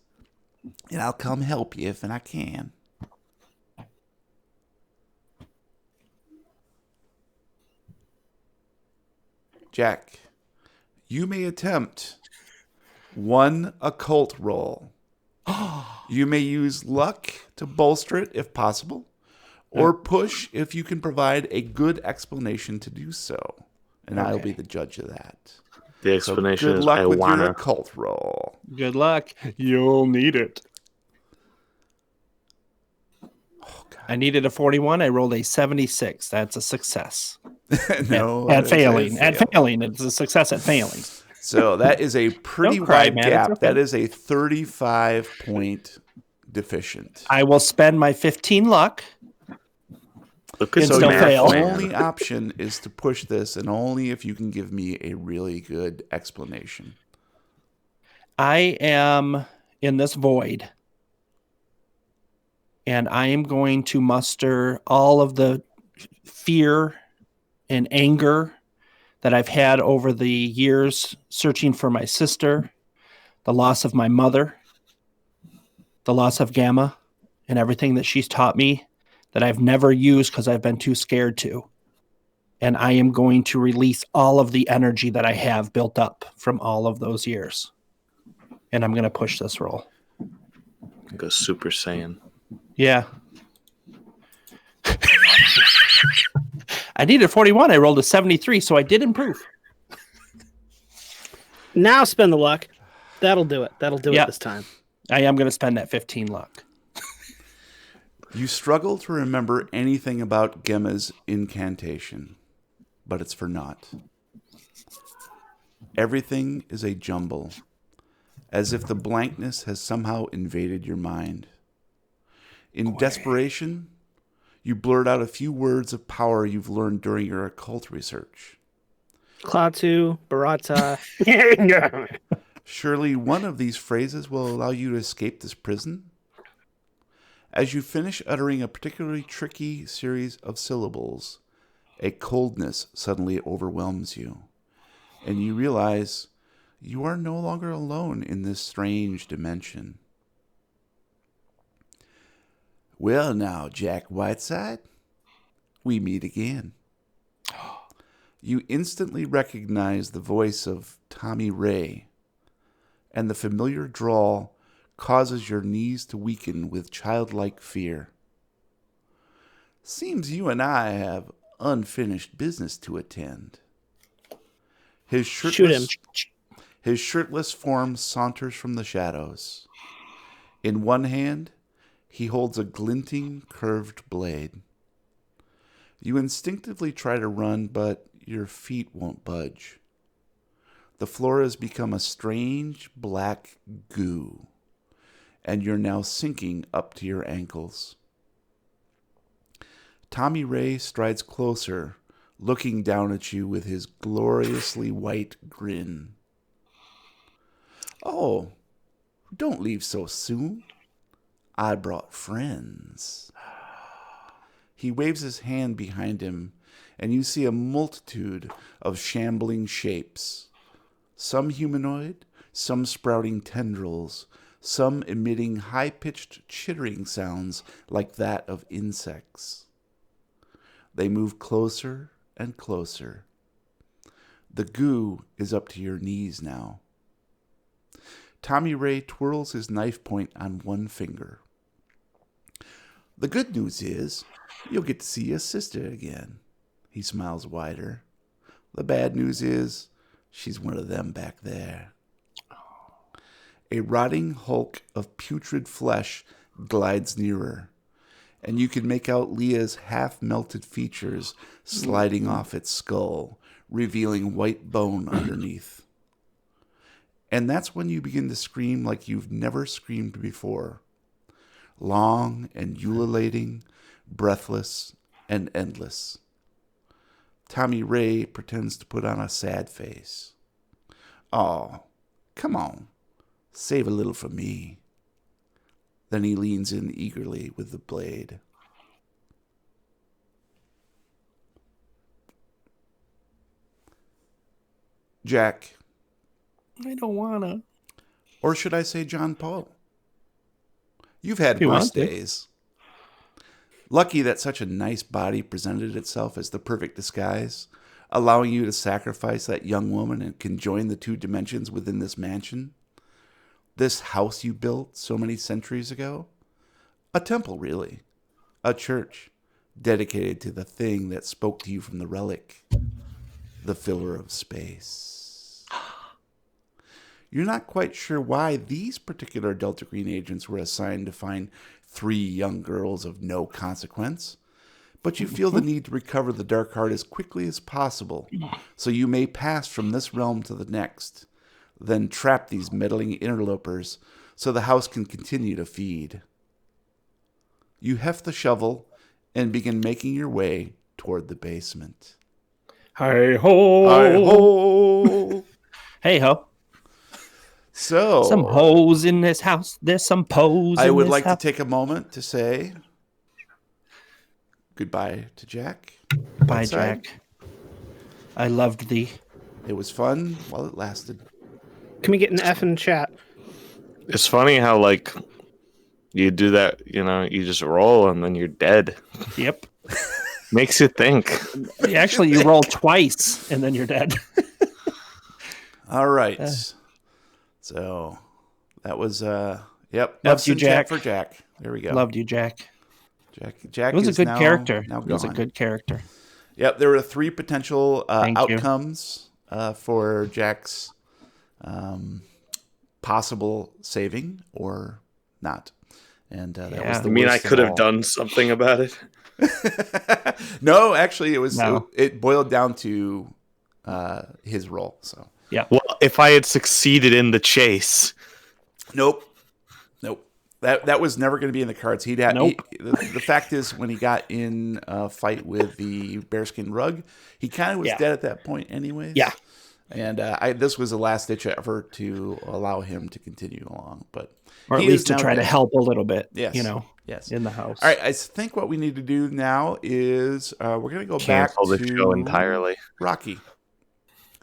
and I'll come help you if I can. Jack, you may attempt one occult roll. You may use luck to bolster it if possible, or push if you can provide a good explanation to do so. And I'll be the judge of that. The explanation good is luck I with wanna. your occult roll. Good luck. You'll need it. Oh, God. I needed a 41. I rolled a 76. That's a success. No, At that's failing. a At fail. failing. It's a success at failing. So that is a pretty Don't cry, wide man. It's gap. okay. That is a 35-point deficient. I will spend my 15 luck. Look at It's So still your fail. only option is to push this, and only if you can give me a really good explanation. I am in this void. And I am going to muster all of the fear and anger that I've had over the years searching for my sister, the loss of my mother, the loss of Gamma, and everything that she's taught me that I've never used because I've been too scared to. And I am going to release all of the energy that I have built up from all of those years. And I'm going to push this roll. Go Super Saiyan. Yeah. I needed 41. I rolled a 73, so I did improve. Now spend the luck. That'll do it. That'll do it Yep. this time. I am going to spend that 15 luck. You struggle to remember anything about Gemma's incantation, but it's for naught. Everything is a jumble, as if the blankness has somehow invaded your mind. In desperation, you blurt out a few words of power you've learned during your occult research. Klaatu, Barata. Surely one of these phrases will allow you to escape this prison? As you finish uttering a particularly tricky series of syllables, a coldness suddenly overwhelms you, and you realize you are no longer alone in this strange dimension. Well now, Jack Whiteside, we meet again. You instantly recognize the voice of Tommy Ray, and the familiar drawl causes your knees to weaken with childlike fear. Seems you and I have unfinished business to attend. His Shoot him. shirtless form saunters from the shadows. In one hand, he holds a glinting, curved blade. You instinctively try to run, but your feet won't budge. The floor has become a strange black goo, and you're now sinking up to your ankles. Tommy Ray strides closer, looking down at you with his gloriously white grin. Oh, don't leave so soon. I brought friends. He waves his hand behind him, and you see a multitude of shambling shapes. Some humanoid, some sprouting tendrils, some emitting high-pitched chittering sounds like that of insects. They move closer and closer. The goo is up to your knees now. Tommy Ray twirls his knife point on one finger. The good news is you'll get to see your sister again. He smiles wider. The bad news is she's one of them back there. A rotting hulk of putrid flesh glides nearer, and you can make out Leah's half-melted features sliding off its skull, revealing white bone underneath. And that's when you begin to scream like you've never screamed before. Long and ululating, breathless and endless. Tommy Ray pretends to put on a sad face. Oh, come on. Save a little for me. Then he leans in eagerly with the blade. Jack. I don't wanna. Or should I say John Paul? You've had You worse want to. days. Lucky that such a nice body presented itself as the perfect disguise, allowing you to sacrifice that young woman and conjoin the two dimensions within this mansion. This house you built so many centuries ago. A temple, really. A church dedicated to the thing that spoke to you from the relic. The filler of space. You're not quite sure why these particular Delta Green agents were assigned to find 3 young girls of no consequence, but you feel the need to recover the Dark Heart as quickly as possible, so you may pass from this realm to the next, then trap these meddling interlopers so the house can continue to feed. You heft the shovel and begin making your way toward the basement. Hi-ho! Hi-ho! Hey ho. So, Some hoes in this house. There's some pose I in would this like house. to take a moment to say goodbye to Jack. Bye, outside. Jack. I loved thee. It was fun while it lasted. Can we get an F in chat? It's funny how like you do that, you just roll and then you're dead. Yep. Makes you think. Actually, you roll twice and then you're dead. All right. So that was yep. Loved you, F's in chat Jack. for Jack. There we go. Loved you, Jack. Jack It was a is good now- character. Now It was a gone. good character. Yep, there were 3 potential Thank you. outcomes for Jack's possible saving or not. And that Yeah. was the I mean, I worst of could have all. done something about it. No, actually, it was No. it boiled down to his role. So Yeah. Well, if I had succeeded in the chase, nope. That was never going to be in the cards. Nope. The fact is, when he got in a fight with the bearskin rug, he kind of was Yeah. dead at that point, anyways. Yeah. And this was a last ditch effort to allow him to continue along, but Or at he least is to now try to dead. help a little bit. Yes. Yes. In the house. All right. I think what we need to do now is we're going to go back cancel the to show entirely. Rocky.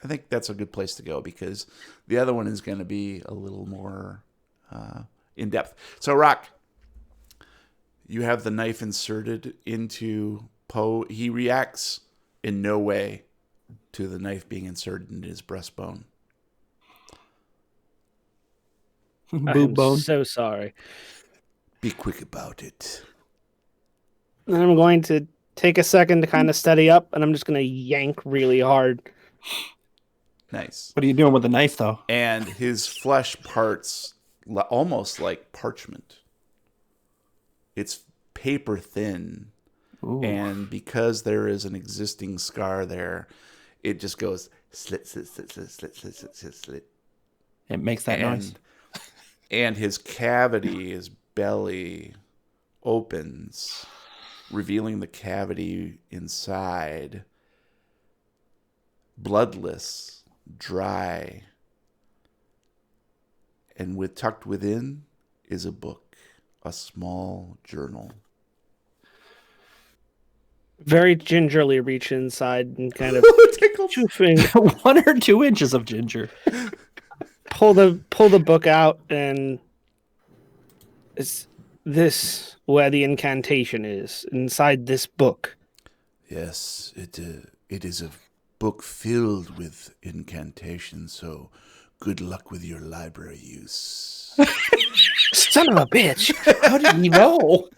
I think that's a good place to go because the other one is going to be a little more in depth. So, Rock, you have the knife inserted into Poe. He reacts in no way to the knife being inserted into his breastbone. Boob I'm bone. so sorry. Be quick about it. And I'm going to take a second to kind of steady up, and I'm just going to yank really hard. Nice. What are you doing with the knife, though? And his flesh parts almost like parchment. It's paper thin. Ooh. And because there is an existing scar there, it just goes slit, slit, slit, slit, slit, slit, slit, slit, slit. It makes that noise. And his cavity, his belly opens, revealing the cavity inside. Bloodless, dry. And tucked within is a book, a small journal. Very gingerly reach inside and kind of two fingers, 1 or 2 inches of ginger. pull the book out, and is this where the incantation is? Inside this book. Yes, it is a book filled with incantations, so good luck with your library use. Son of a bitch! How did he know?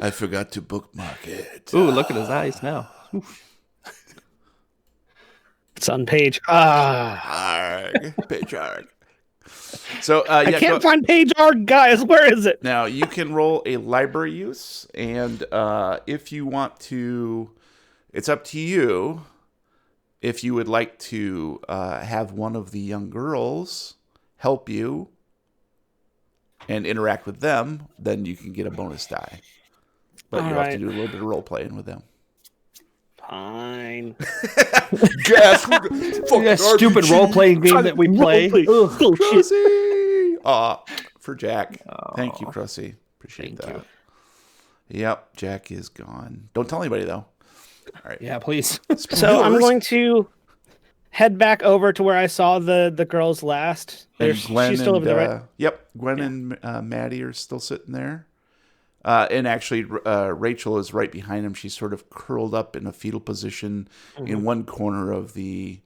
I forgot to bookmark it. Ooh, look at his eyes now. It's on page. Arg, page arg. So I can't find page arg, guys. Where is it? Now you can roll a library use, and if you want to, it's up to you. If you would like to have one of the young girls help you and interact with them, then you can get a bonus die. But All you have to right. do a little bit of role playing with them. Fine. Guess That stupid role-playing game that we play. Ugh. Bullshit. Crusy. For Jack. Thank you, Crusy. Appreciate Thank that. Yep, Jack is gone. Don't tell anybody though. All right. Yeah, please. So I'm going to head back over to where I saw the girls last. And Gwen She's still and, over there, right? Yep, Gwen and Maddie are still sitting there. And actually, Rachel is right behind him. She's sort of curled up in a fetal position in one corner of the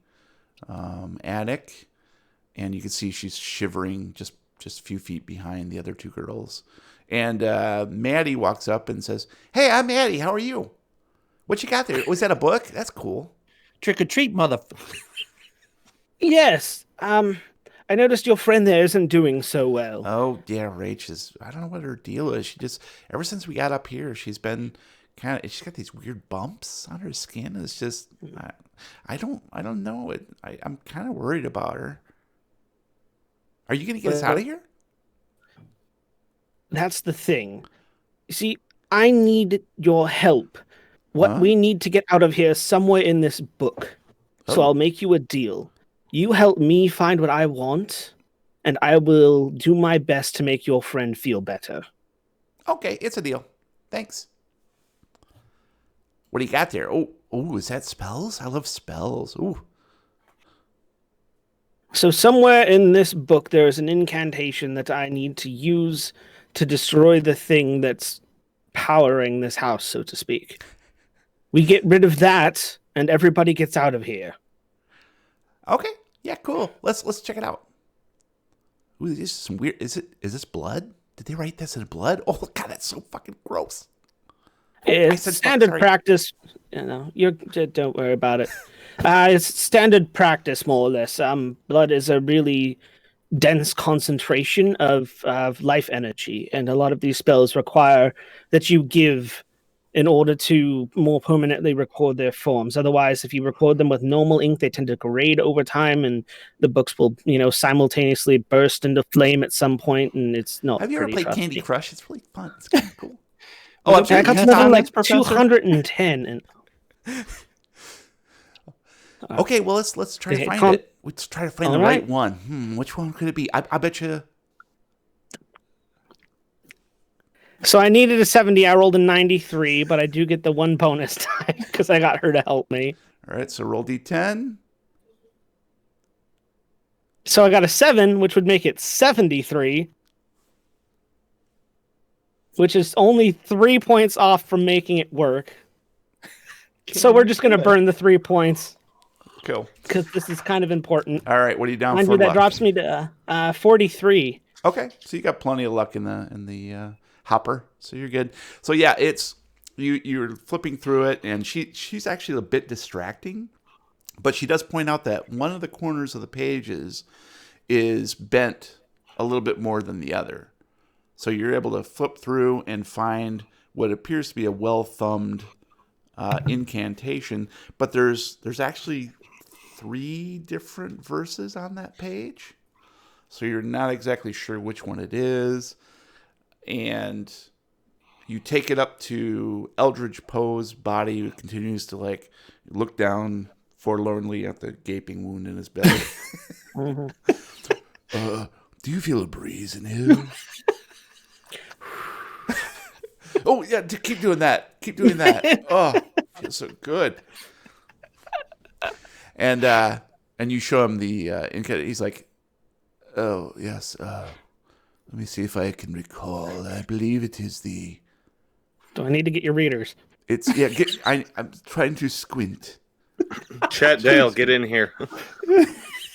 attic, and you can see she's shivering just a few feet behind the other two girls. And Maddie walks up and says, "Hey, I'm Maddie. How are you? What you got there? Was that a book? That's cool." Trick or treat, mother. Yes. I noticed your friend there isn't doing so well. Oh, yeah, Rach is, I don't know what her deal is. She just, ever since we got up here, she's been she's got these weird bumps on her skin. It's just, I don't know. I'm kind of worried about her. Are you going to get us out of here? That's the thing. You see, I need your help. What we need to get out of here is somewhere in this book. So I'll make you a deal. You help me find what I want, and I will do my best to make your friend feel better. Okay, it's a deal. Thanks. What do you got there? Oh, is that spells? I love spells. Ooh. So somewhere in this book, there is an incantation that I need to use to destroy the thing that's powering this house, so to speak. We get rid of that, and everybody gets out of here. Okay. Yeah, cool. Let's check it out. Ooh, this is some weird. Is this blood? Did they write this in blood? Oh God, that's so fucking gross. It's standard practice. Don't worry about it. It's standard practice, more or less. Blood is a really dense concentration of life energy, and a lot of these spells require that you give in order to more permanently record their forms. Otherwise, if you record them with normal ink, they tend to degrade over time, and the books will, simultaneously burst into flame at some point, and it's not. Have you ever pretty, played Candy me. Crush? It's really fun. It's kind of cool. Oh, I got to level like 210. And okay, well let's try to find it. Let's try to find the right one. Which one could it be? I bet you. So I needed a 70. I rolled a 93, but I do get the one bonus time because I got her to help me. All right, so roll d10. So I got a 7, which would make it 73, which is only 3 points off from making it work. So we're just going to burn the 3 points. Cool. Because this is kind of important. All right, what are you down Mind for? you, that luck? drops me to 43. Okay, so you got plenty of luck in the hopper, so you're good. So yeah, it's you're flipping through it, and she's actually a bit distracting, but she does point out that one of the corners of the pages is bent a little bit more than the other. So you're able to flip through and find what appears to be a well-thumbed incantation, but there's actually 3 different verses on that page, so you're not exactly sure which one it is. And you take it up to Eldridge Poe's body, who continues to look down forlornly at the gaping wound in his belly. Do you feel a breeze in here? Oh yeah, keep doing that. Keep doing that. Oh, feels so good. And you show him the he's like, oh yes. Let me see if I can recall. I believe it is the. Do I need to get your readers? It's I'm trying to squint. Chat Dale, get in here.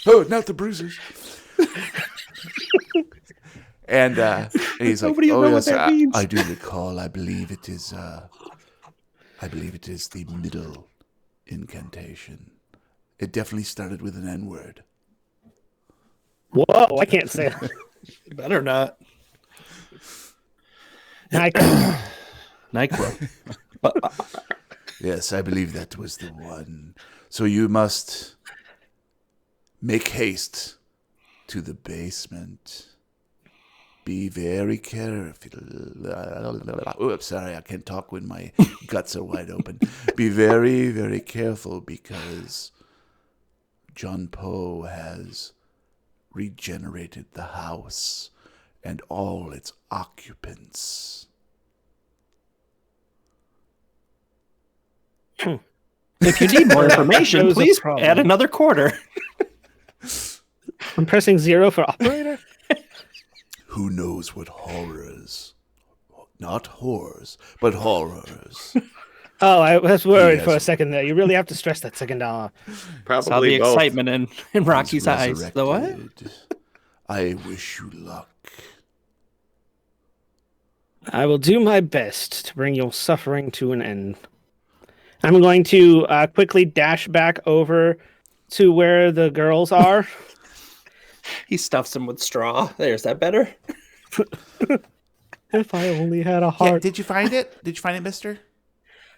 Oh, not the bruisers. and he's like, Nobody oh know yes, what that means. I do recall. I believe it is. I believe it is the middle incantation. It definitely started with an N-word. Whoa, I can't say that. Better not. Nyquil. Yes, I believe that was the one. So you must make haste to the basement be very careful. Oh, I'm sorry, I can't talk when my guts are wide open. Be very, very careful because John Poe has regenerated the house and all its occupants. If you need more information, Shows a please problem. add another quarter. I'm pressing 0 for operator. Who knows what horrors, not horrors, but horrors. Oh, I was worried He for a has- second there. You really have to stress that second R. Saw Probably the both. excitement in Rocky's He's eyes. The what? resurrected. I wish you luck. I will do my best to bring your suffering to an end. I'm going to quickly dash back over to where the girls are. He stuffs him with straw. There's that better? If I only had a Yeah, heart. did you find it? Did you find it, mister?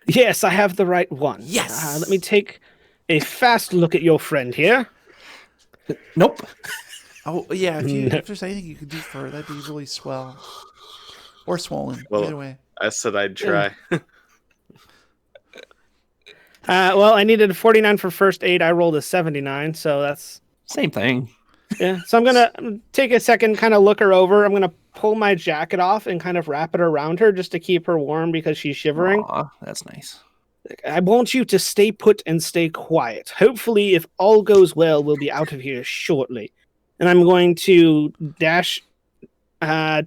Yes, I have the right one. Yes. Let me take a fast look at your friend here. Nope. Oh, yeah, if there's anything you could do for her, that'd be really swell. Or swollen, Well, either way. I said I'd try. Well, I needed a 49 for first aid. I rolled a 79, so that's... Same thing. Yeah, so I'm going to take a second, kind of look her over. I'm going to pull my jacket off and kind of wrap it around her just to keep her warm because she's shivering. Aw, that's nice. I want you to stay put and stay quiet. Hopefully, if all goes well, we'll be out of here shortly. And I'm going to dash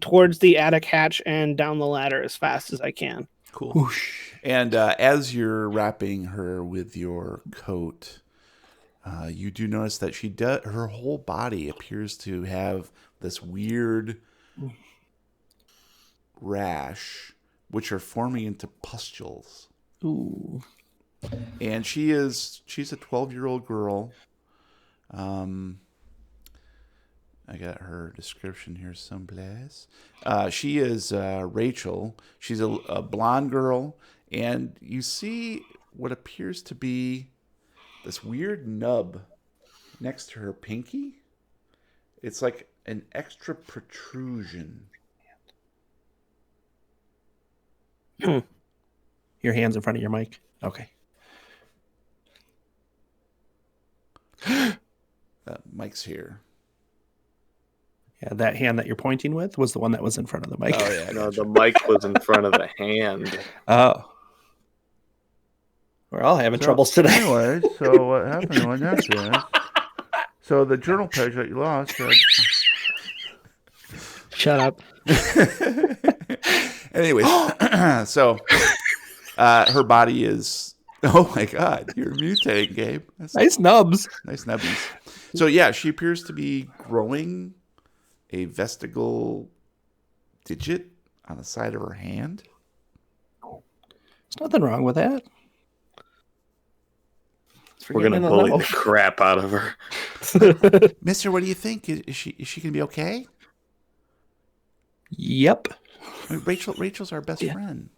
towards the attic hatch and down the ladder as fast as I can. Cool. Whoosh. And as you're wrapping her with your coat, you do notice that her whole body appears to have this weird rash, which are forming into pustules. Ooh. And she's a 12-year-old girl. I got her description here someplace. She is Rachel. She's a blonde girl, and you see what appears to be this weird nub next to her pinky. It's like an extra protrusion. Your hands in front of your mic. Okay. Mike's here. Yeah, that hand that you're pointing with was the one that was in front of the mic. Oh, yeah. No, the mic was in front of the hand. Oh. We're all having troubles today. Anyway, so what happened was that? So the journal page that you lost. Shut up. Anyways, so her body is. Oh my God, you're mutating, Gabe. That's Nice nubs. nice nubbies. So yeah, she appears to be growing a vestigial digit on the side of her hand. There's nothing wrong with that. We're gonna Forgetting bully the the crap out of her. Mister, what do you think? Is she gonna be okay? Yep. I mean, Rachel's our best friend.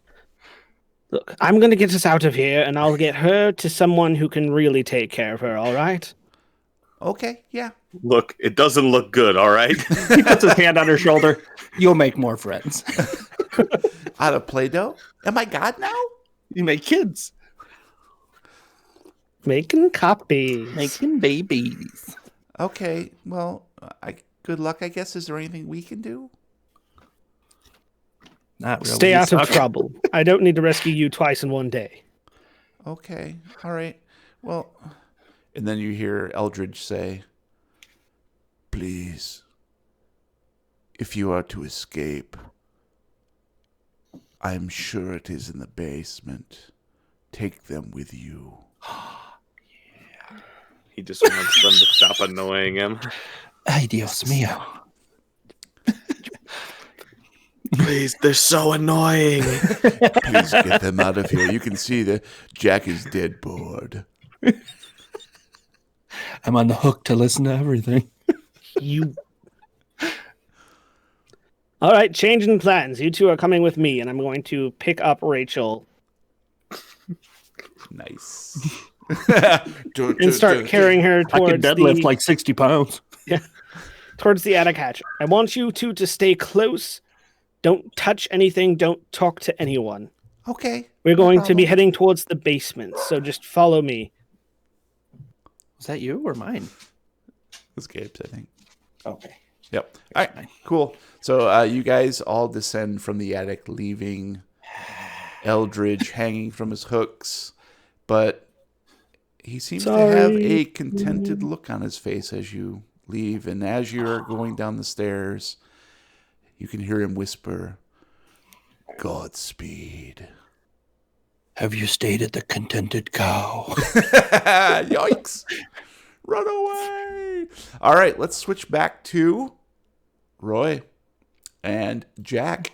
Look, I'm going to get us out of here, and I'll get her to someone who can really take care of her, all right? Okay, yeah. Look, it doesn't look good, all right? He puts his hand on her shoulder. You'll make more friends. Out of Play-Doh? Am I God now? You make kids. Making copies. Making babies. Okay, well, good luck, I guess. Is there anything we can do? Not really. Stay You out of suck. trouble. I don't need to rescue you twice in one day. Okay, all right. Well, and then you hear Eldridge say, "Please, if you are to escape, I'm sure it is in the basement. Take them with you." He just wants them to stop annoying him. Ay, Dios mío. Please, they're so annoying. Please get them out of here. You can see that Jack is dead bored. I'm on the hook to listen to everything. You. All right, changing plans. You two are coming with me, and I'm going to pick up Rachel Nice. and start carrying her I towards can deadlift the... like 60 pounds. towards the attic hatch. I want you two to stay close. Don't touch anything. Don't talk to anyone. Okay. We're no going to be problem. heading towards the basement, so just follow me. Was that you or mine? That's Gabe's, I think. Okay. Yep. All right. Cool. So you guys all descend from the attic, leaving Eldridge hanging from his hooks, but he seems to have a contented look on his face as you leave. And as you're going down the stairs, you can hear him whisper, "Godspeed." Have you stayed at the Contented Cow? Yikes. Run away. All right, let's switch back to Roy and Jack.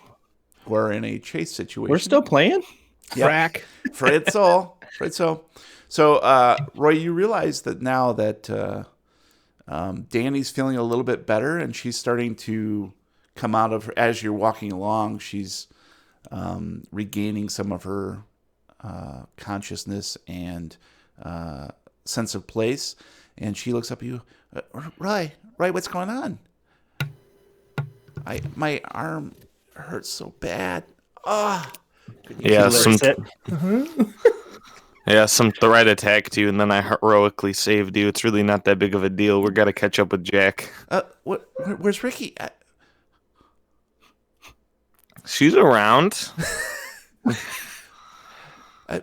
We're in a chase situation. We're still playing? Frack. Afraid so. So, Roy, you realize that now that Danny's feeling a little bit better and she's starting to come out of her, as you're walking along, she's regaining some of her consciousness and sense of place. And she looks up at you, Roy, what's going on? My arm hurts so bad. Yeah, It. some threat attacked you, and then I heroically saved you. It's really not that big of a deal. We got to catch up with Jack. Where's Ricky? She's around.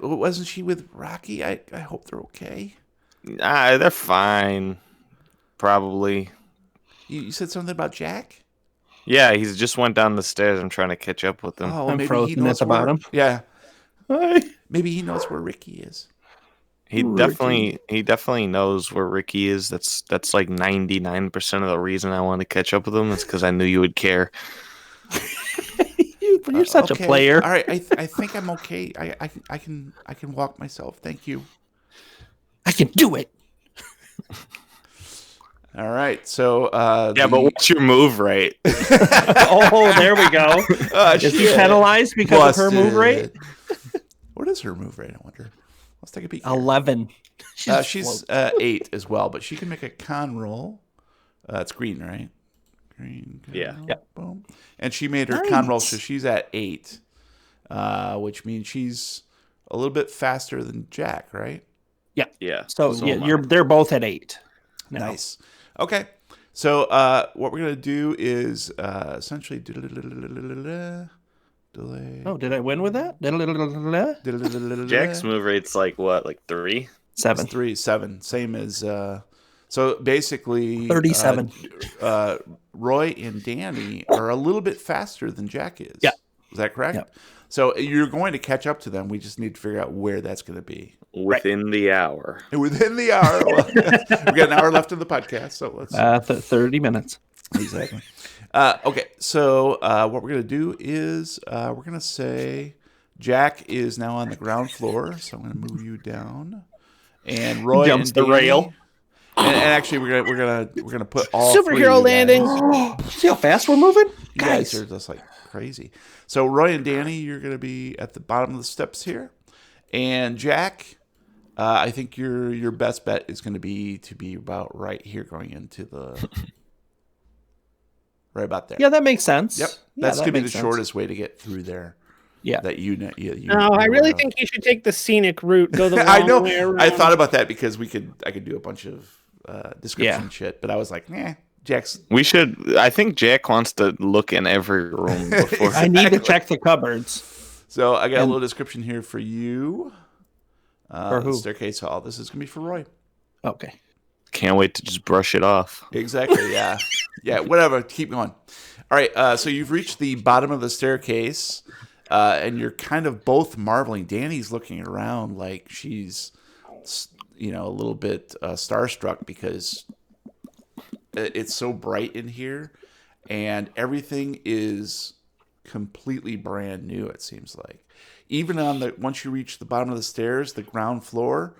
Wasn't she with Rocky? I hope they're okay. They're fine. Probably. You said something about Jack? Yeah, he's just went down the stairs. I'm trying to catch up with him. Oh, I'm maybe frozen he knows at the bottom. Yeah, Hi. maybe he knows where Ricky is. He definitely knows where Ricky is. That's like 99% of the reason I wanted to catch up with him. Is because I knew you would care. You're such a player. All right, I think I'm okay. I can walk myself. Thank you. I can do it. All right, so Yeah, but what's your move rate? Oh, there we go. Is he penalized because of her move rate? What is her move rate? I wonder. Let's take a peek. Here. 11. She's 8 as well, but she can make a con roll. It's green, right? Green. Yeah. Boom. And she made her con roll, so she's at 8, which means she's a little bit faster than Jack, right? Yeah. Yeah. So yeah, they're both at 8. now. Nice. Okay. So what we're gonna do is essentially delay. Oh, did I win with that? Jack's move rate's like what, like 3? 7. 3, 7. Same as so basically 37. Roy and Danny are a little bit faster than Jack is. Yeah. Is that correct? Yep. So you're going to catch up to them. We just need to figure out where that's going to be. Within the hour. Within the hour. Well, we got an hour left in the podcast, so let's 30 minutes. exactly. Okay, so what we're going to do is we're going to say Jack is now on the ground floor, so I'm going to move you down, and Roy Jumps and the Danny, rail. And actually, we're gonna put all Superhero three of you guys. landing. See how fast we're moving? You guys are just like crazy. So Roy and Danny, you're going to be at the bottom of the steps here, and Jack, I think your best bet is going to be about right here, going into the right about there. Yeah, that makes sense. Yep, Yeah, that's that going to be the makes sense. shortest way to get through there. Yeah. That you know. No, I really think you should take the scenic route. Go the long I know. way around. I thought about that because I could do a bunch of description shit, but I was like, Jack's. We should. I think Jack wants to look in every room before. I need to check the cupboards. So I got a little description here for you. For who? Staircase hall. This is gonna be for Roy. Okay. Can't wait to just brush it off. Exactly. Yeah. Yeah. Whatever. Keep going. All right. So you've reached the bottom of the staircase, and you're kind of both marveling. Danny's looking around like she's, a little bit starstruck because it's so bright in here, and everything is completely brand new. It seems like, even once you reach the bottom of the stairs, the ground floor.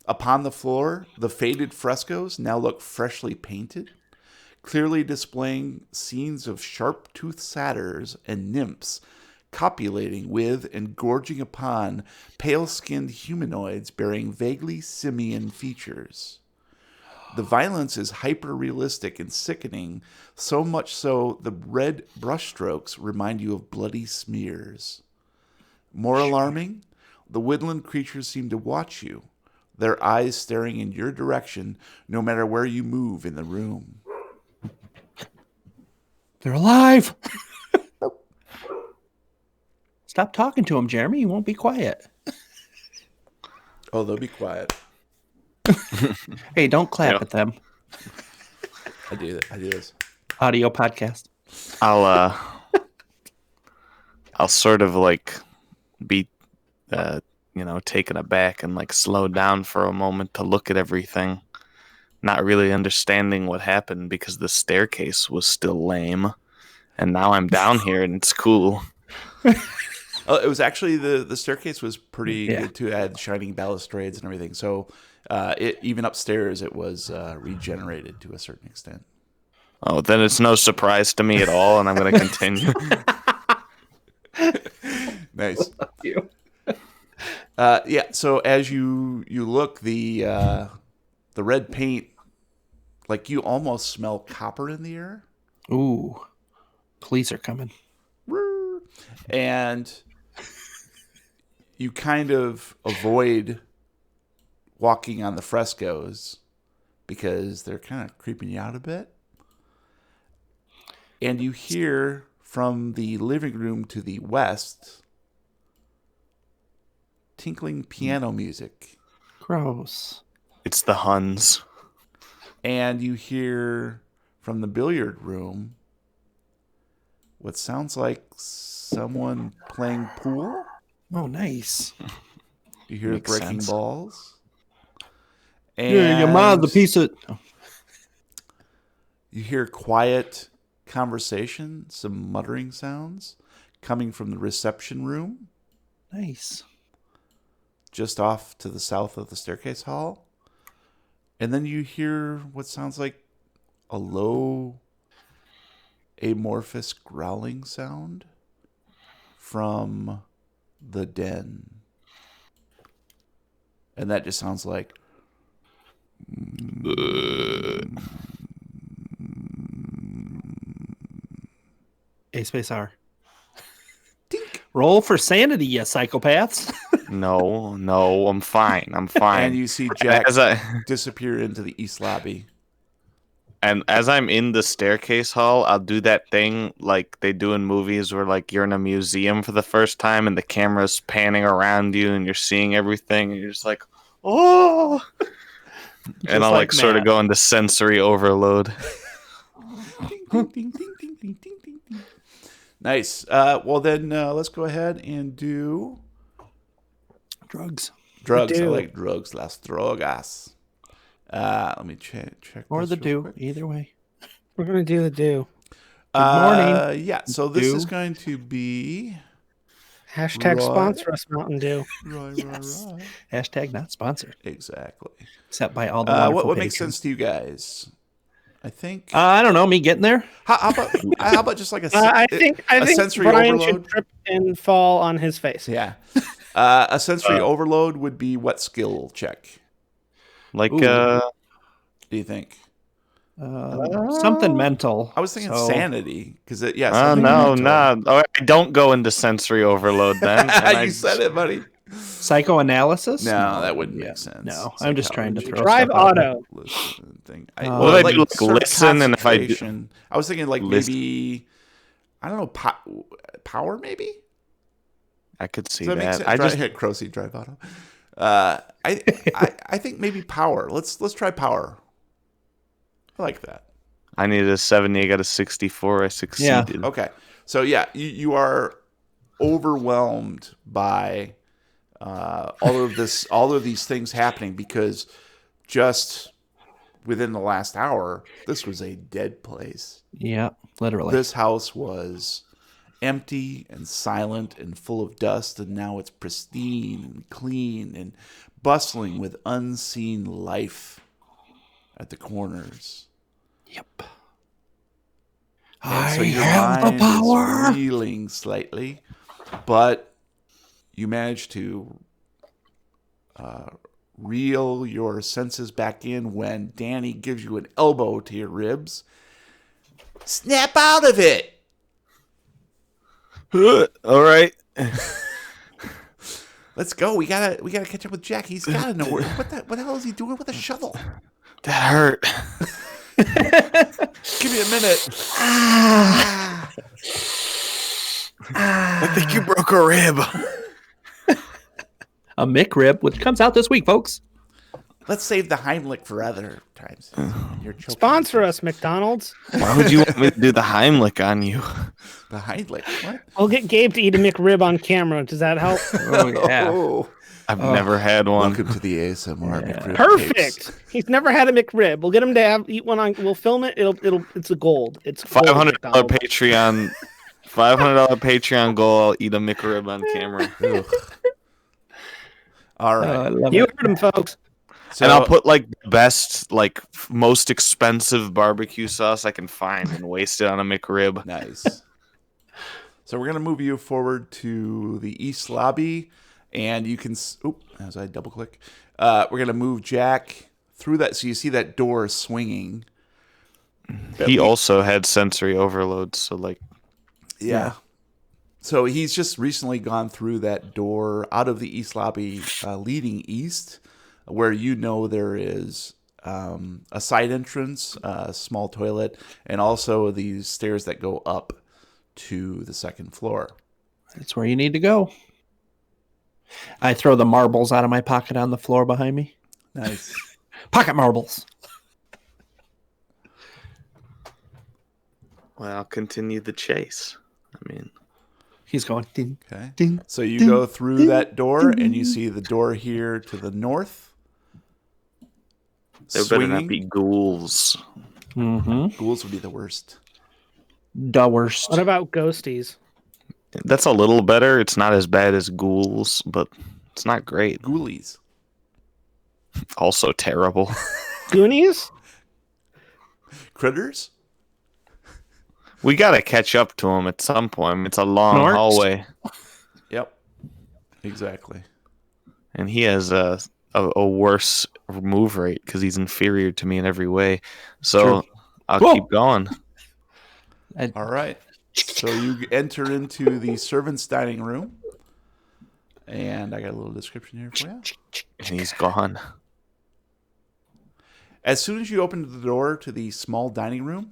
Upon the floor, the faded frescoes now look freshly painted, clearly displaying scenes of sharp-toothed satyrs and nymphs copulating with and gorging upon pale-skinned humanoids bearing vaguely simian features. The violence is hyper-realistic and sickening, so much so the red brushstrokes remind you of bloody smears. More alarming, the woodland creatures seem to watch you, their eyes staring in your direction no matter where you move in the room. They're alive. Stop talking to him, Jeremy. He won't be quiet. Oh, they'll be quiet. Hey, don't clap Yep. at them. I do this. Audio podcast. I'll sort of like be taken aback and like slow down for a moment to look at everything, not really understanding what happened because the staircase was still lame, and now I'm down here and it's cool. Oh, it was actually the staircase was pretty Yeah. good too. It had shining balustrades and everything. So it even upstairs it was regenerated to a certain extent. Oh, then it's no surprise to me at all, and I'm going to continue. Nice. Yeah. So as you look, the red paint, like you almost smell copper in the air, Ooh, police are coming. and you kind of avoid walking on the frescoes because they're kind of creeping you out a bit. And you hear from the living room to the west tinkling piano music. Gross. It's the Huns. And you hear from the billiard room what sounds like someone playing pool. Oh, nice. You hear Makes breaking sense. balls. Yeah, your mom's a piece of. Oh, You hear quiet conversation, some muttering sounds coming from the reception room nice. just off to the south of the staircase hall. And then you hear what sounds like a low, amorphous growling sound from the den. And that just sounds like A space R. Roll for sanity, you psychopaths. No, I'm fine. I'm fine. and you see Jack As I disappear into the east lobby. and as I'm in the staircase hall, I'll do that thing like they do in movies where like you're in a museum for the first time and the camera's panning around you and you're seeing everything and you're just like, oh. And I'll like like sort of Matt. go into sensory overload. Ding, ding, ding, ding, ding, ding, ding, ding. Nice. Well, then let's go ahead and do Drugs. drugs. I Do. like drugs. Las drogas. Let me check. Or this the real do. quick. Either way. We're gonna do the do. Good morning. Yeah. So this Do. is going to be Hashtag Right. sponsor us, Mountain Dew. right. Yes. Hashtag not sponsored. Exactly. Except by all the wonderful What makes patrons. sense to you guys? I think. I don't know. Me getting there? How about just like I think sensory Brian overload? should trip and fall on his face. Yeah. A sensory overload would be what skill check? Like Ooh. Do you think? Something mental. I was thinking So, sanity because yeah. oh something no, mental. no. I don't go into sensory overload then. and You said it, buddy. Psychoanalysis? No, that wouldn't Yeah. make sense. No, I'm just trying to Psychology. throw Drive stuff out there. auto. Listen thing. What if I do, like, certain listen and if I do- concentration. I was thinking like Listen. maybe I don't know power maybe. I could see Does that make that. sense? I just hit Crossy drive auto. I think maybe power. Let's try power. I like that. I needed a 70. I got a 64. I succeeded. Okay. So yeah, you are overwhelmed by all of these things happening because just within the last hour, this was a dead place. Yeah, literally. This house was empty and silent and full of dust, and now it's pristine and clean and bustling with unseen life at the corners. Yep. And so I your have the mind power. is reeling slightly, but you manage to reel your senses back in when Danny gives you an elbow to your ribs. Snap out of it! All right. Let's go. We gotta catch up with Jack. He's gotta know what the hell is he doing with a shovel? That hurt. Give me a minute. I think you broke a rib. A McRib, which comes out this week, folks. Let's save the Heimlich for other times. You're choking. Sponsor us, McDonald's. Why would you want me to do the Heimlich on you? The Heimlich. What? I'll get Gabe to eat a McRib on camera. Does that help? Oh, yeah. Oh. I've never had one. Welcome to the ASMR McRib Perfect. tapes. He's never had a McRib. We'll get him to eat one on. We'll film it. It's a gold. It's $500 gold, Patreon. $500 Patreon goal. I'll eat a McRib on camera. All right. I love You it. heard him, folks. So, And I'll put like the best, like most expensive barbecue sauce I can find and waste it on a McRib. nice. So we're gonna move you forward to the east lobby, and you can. As I double click, we're gonna move Jack through that. So you see that door swinging. He also had sensory overload, so like Yeah. So he's just recently gone through that door out of the east lobby, leading east, where there is a side entrance, a small toilet, and also these stairs that go up to the second floor. That's where you need to go. I throw the marbles out of my pocket on the floor behind me. Nice. Pocket marbles. well, I'll continue the chase. I mean, He's going. Ding, Okay. ding. So you Ding, go through that door, and you see the door here to the north. there better not swinging. be ghouls. Mm-hmm. Ghouls would be the worst. The worst. What about ghosties? That's a little better. It's not as bad as ghouls, but it's not great. Ghoulies. Also terrible. Goonies? Critters? We gotta catch up to him at some point. I mean, it's a long Snorts? hallway, Yep. Exactly. and he has a worse move rate because he's inferior to me in every way. So True. I'll Whoa. keep going. All right. So you enter into the servants' dining room. And I got a little description here for you. And he's gone. As soon as you open the door to the small dining room,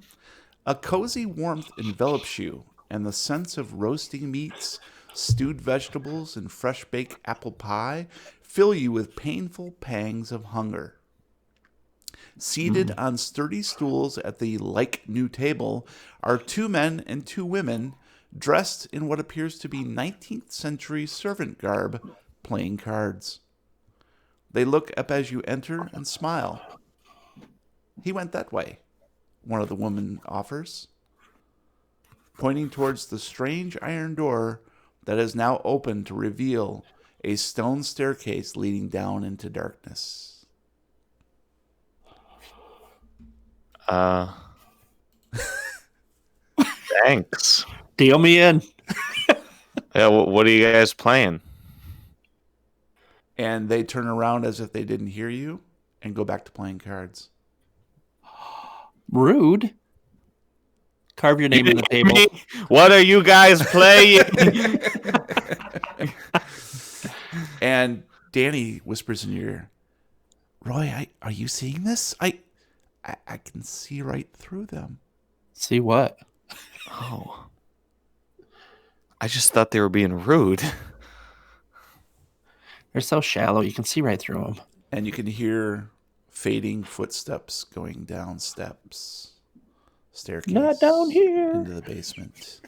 a cozy warmth envelops you, and the sense of roasting meats, stewed vegetables, and fresh-baked apple pie fill you with painful pangs of hunger. Seated on sturdy stools at the like-new table are 2 men and 2 women dressed in what appears to be 19th century servant garb, playing cards. They look up as you enter and smile. He went that way, one of the women offers, pointing towards the strange iron door that is now open to reveal a stone staircase leading down into darkness. Thanks. Deal me in. Yeah, what are you guys playing? And they turn around as if they didn't hear you and go back to playing cards. Rude. Carve your name in the table. What are you guys playing? And Danny whispers in your ear, Roy, are you seeing this? I can see right through them. See what? Oh. I just thought they were being rude. They're so shallow. You can see right through them. And you can hear fading footsteps going down steps, staircase. Not down here. Into the basement.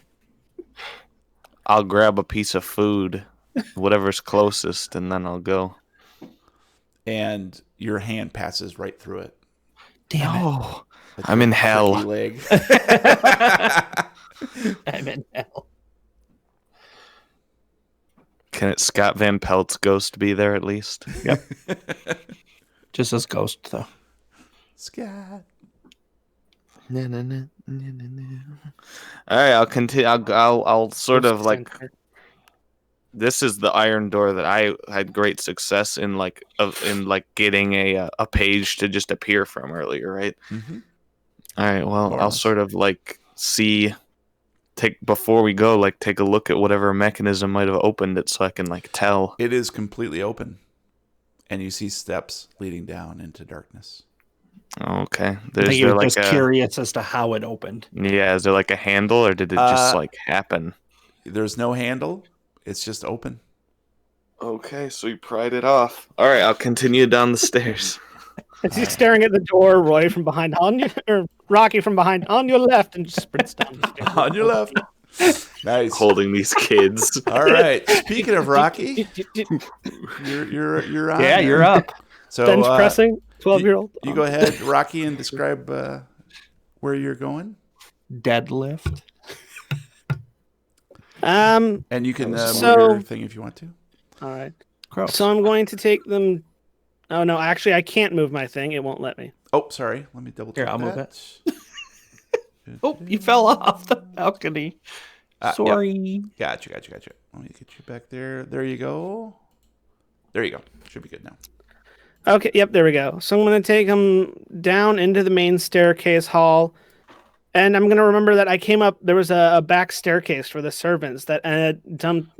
I'll grab a piece of food, whatever's closest, and then I'll go. And your hand passes right through it. Damn it. Oh, I'm in hell. Tricky leg. I'm in hell. Can it Scott Van Pelt's ghost be there at least? Yep. Just as ghost, though. Scott. All right, I'll continue. I'll sort of like This is the iron door that I had great success in, getting a page to just appear from earlier, right? Mm-hmm. All right. Well, More or I'll less. sort of before we go, take a look at whatever mechanism might have opened it, so I can tell. It is completely open, and you see steps leading down into darkness. Okay. I Is think there you're just curious as to how it opened. Yeah, is there a handle, or did it just happen? There's no handle. It's just open. Okay, so you pried it off. All right, I'll continue down the stairs. As he's staring at the door, Roy from behind on you, or Rocky from behind on your left, and just sprints down the stairs. On your left. Nice. Holding these kids. All right. Speaking of Rocky, you're on. Yeah, you're up. So Bench pressing, 12-year-old. You go ahead, Rocky, and describe where you're going. Deadlift. And you can move So- your thing if you want to. All right. Gross. So I'm going to take them. Oh no, actually, I can't move my thing. It won't let me. Oh, sorry. Let me double check. Here, I'll move that. Oh, you fell off the balcony. Sorry. Yep. Gotcha. Let me get you back there. There you go. There you go. Should be good now. Okay, yep, there we go. So I'm going to take them down into the main staircase hall. And I'm going to remember that I came up, there was a back staircase for the servants that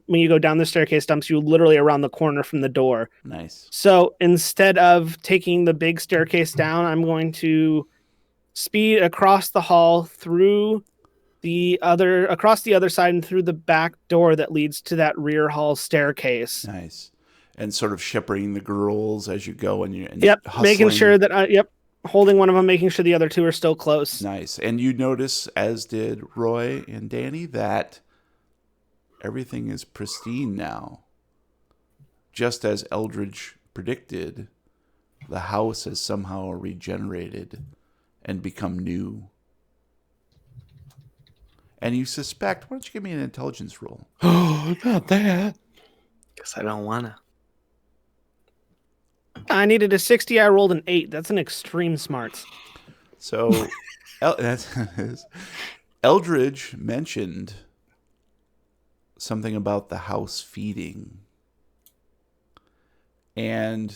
when you go down the staircase, dumps you literally around the corner from the door. Nice. So instead of taking the big staircase down, I'm going to speed across the hall across the other side and through the back door that leads to that rear hall staircase. Nice. And sort of shepherding the girls as you go and Yep, hustling. making sure that holding one of them, making sure the other two are still close. Nice. And you notice, as did Roy and Danny, that everything is pristine now. Just as Eldridge predicted, the house has somehow regenerated and become new. And you suspect, why don't you give me an intelligence roll? Oh, not that. Guess I don't wanna. I needed a 60. I rolled an 8. That's an extreme smarts. So, Eldridge mentioned something about the house feeding. And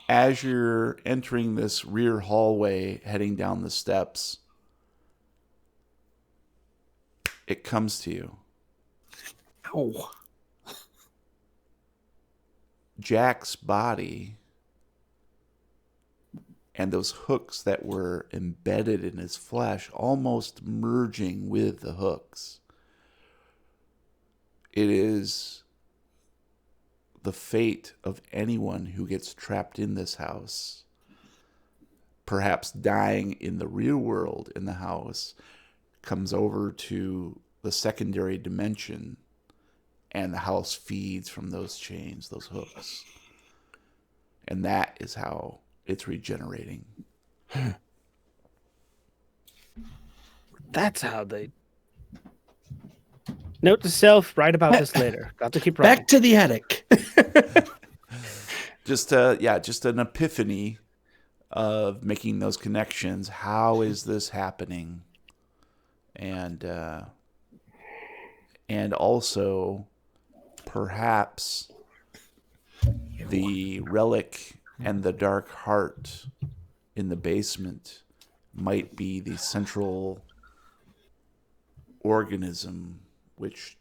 as you're entering this rear hallway, heading down the steps, it comes to you. Ow. Jack's body and those hooks that were embedded in his flesh almost merging with the hooks. It is the fate of anyone who gets trapped in this house, perhaps dying in the real world in the house, comes over to the secondary dimension, and the house feeds from those chains, those hooks. And that is how it's regenerating. That's how they... Note to self, write about this later. Got to keep writing. Back to the attic. Just an epiphany of making those connections. How is this happening? And also perhaps the relic and the dark heart in the basement might be the central organism which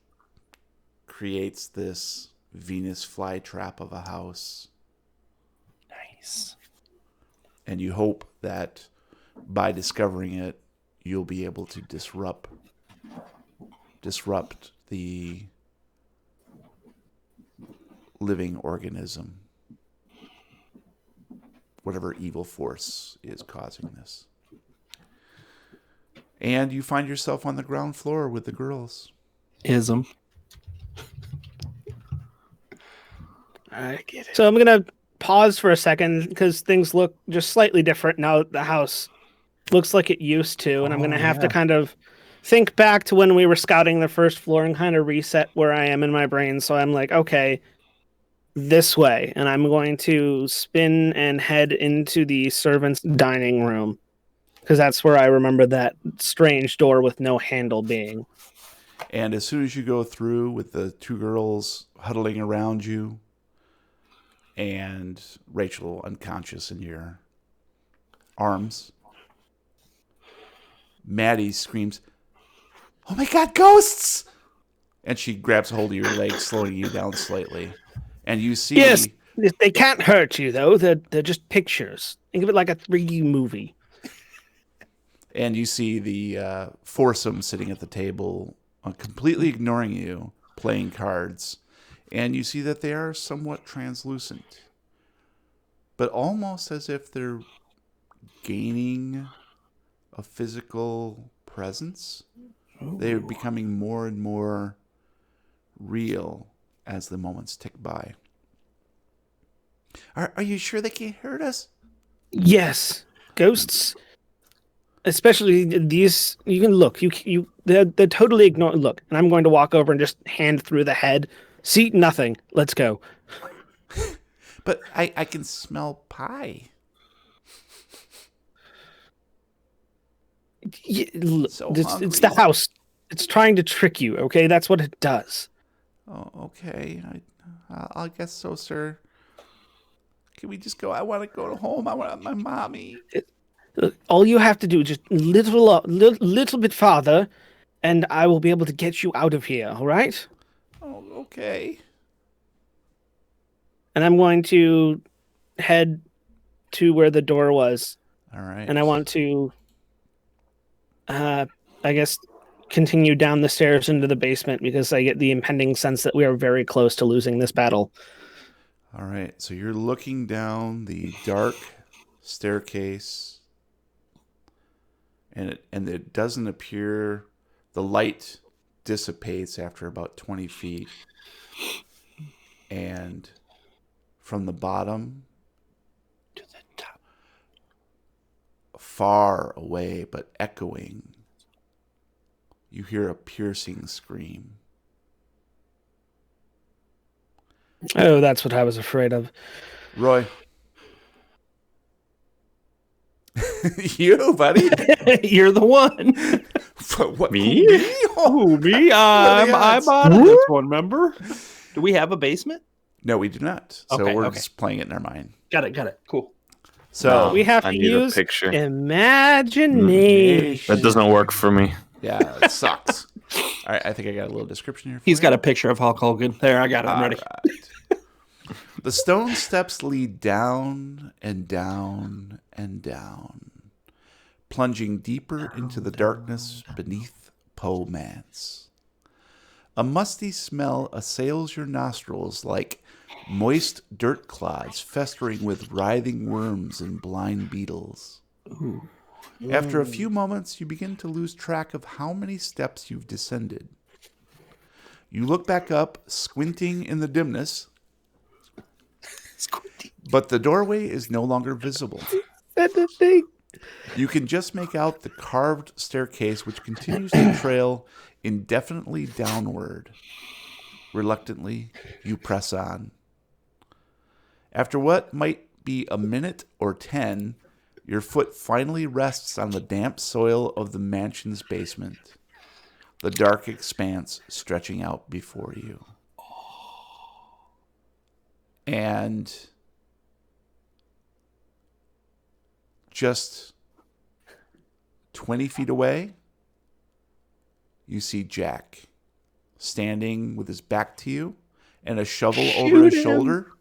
creates this Venus flytrap of a house. Nice. And you hope that by discovering it, you'll be able to disrupt the living organism, whatever evil force is causing this. And you find yourself on the ground floor with the girls. Ism. I get it. So I'm going to pause for a second because things look just slightly different now that the house looks like it used to. And I'm going to have to kind of think back to when we were scouting the first floor and kind of reset where I am in my brain. So I'm like, okay, this way. And I'm going to spin and head into the servants' dining room because that's where I remember that strange door with no handle being. And as soon as you go through with the two girls huddling around you and Rachel unconscious in your arms, Maddie screams, "Oh my God, ghosts!" And she grabs hold of your leg, slowing you down slightly. And you see... Yes, they can't hurt you, though. They're just pictures. Think of it like a 3D movie. And you see the foursome sitting at the table, completely ignoring you, playing cards. And you see that they are somewhat translucent, but almost as if they're gaining a physical presence. Ooh. They're becoming more and more real as the moments tick by. Are you sure they can't hurt us? Yes, ghosts, especially these. You can look. They're totally ignoring. Look, and I'm going to walk over and just hand through the head. See, nothing. Let's go. But I can smell pie. Yeah, look, it's the house. It's trying to trick you. Okay, that's what it does. Oh, okay. I guess so, sir. Can we just go? I want to go home. I want my mommy. Look, all you have to do is just little bit farther, and I will be able to get you out of here. All right? Oh, okay. And I'm going to head to where the door was. All right. And I want to, I guess, continue down the stairs into the basement because I get the impending sense that we are very close to losing this battle. All right. So you're looking down the dark staircase, and it doesn't appear, the light dissipates after about 20 feet. And from the bottom to the top, far away but echoing, you hear a piercing scream. Oh, that's what I was afraid of. Roy. You, buddy. You're the one. What, me? Who, me? I'm out of this one, remember? Do we have a basement? No, we do not. So Okay, we're just playing it in our mind. Got it. Cool. So we have to use picture. Imagination. That doesn't work for me. Yeah, it sucks. All right, I think I got a little description here. He's got a picture of Hulk Hogan. There, I got it. I'm ready. Right. The stone steps lead down and down and down, plunging deeper into the darkness beneath Poe Manse. A musty smell assails your nostrils like moist dirt clods festering with writhing worms and blind beetles. Ooh. After a few moments, you begin to lose track of how many steps you've descended. You look back up, squinting in the dimness, but the doorway is no longer visible. That's the thing. You can just make out the carved staircase, which continues to trail indefinitely downward. Reluctantly, you press on. After what might be a minute or 10, your foot finally rests on the damp soil of the mansion's basement, the dark expanse stretching out before you. And just 20 feet away, you see Jack standing with his back to you and a shovel over his shoulder.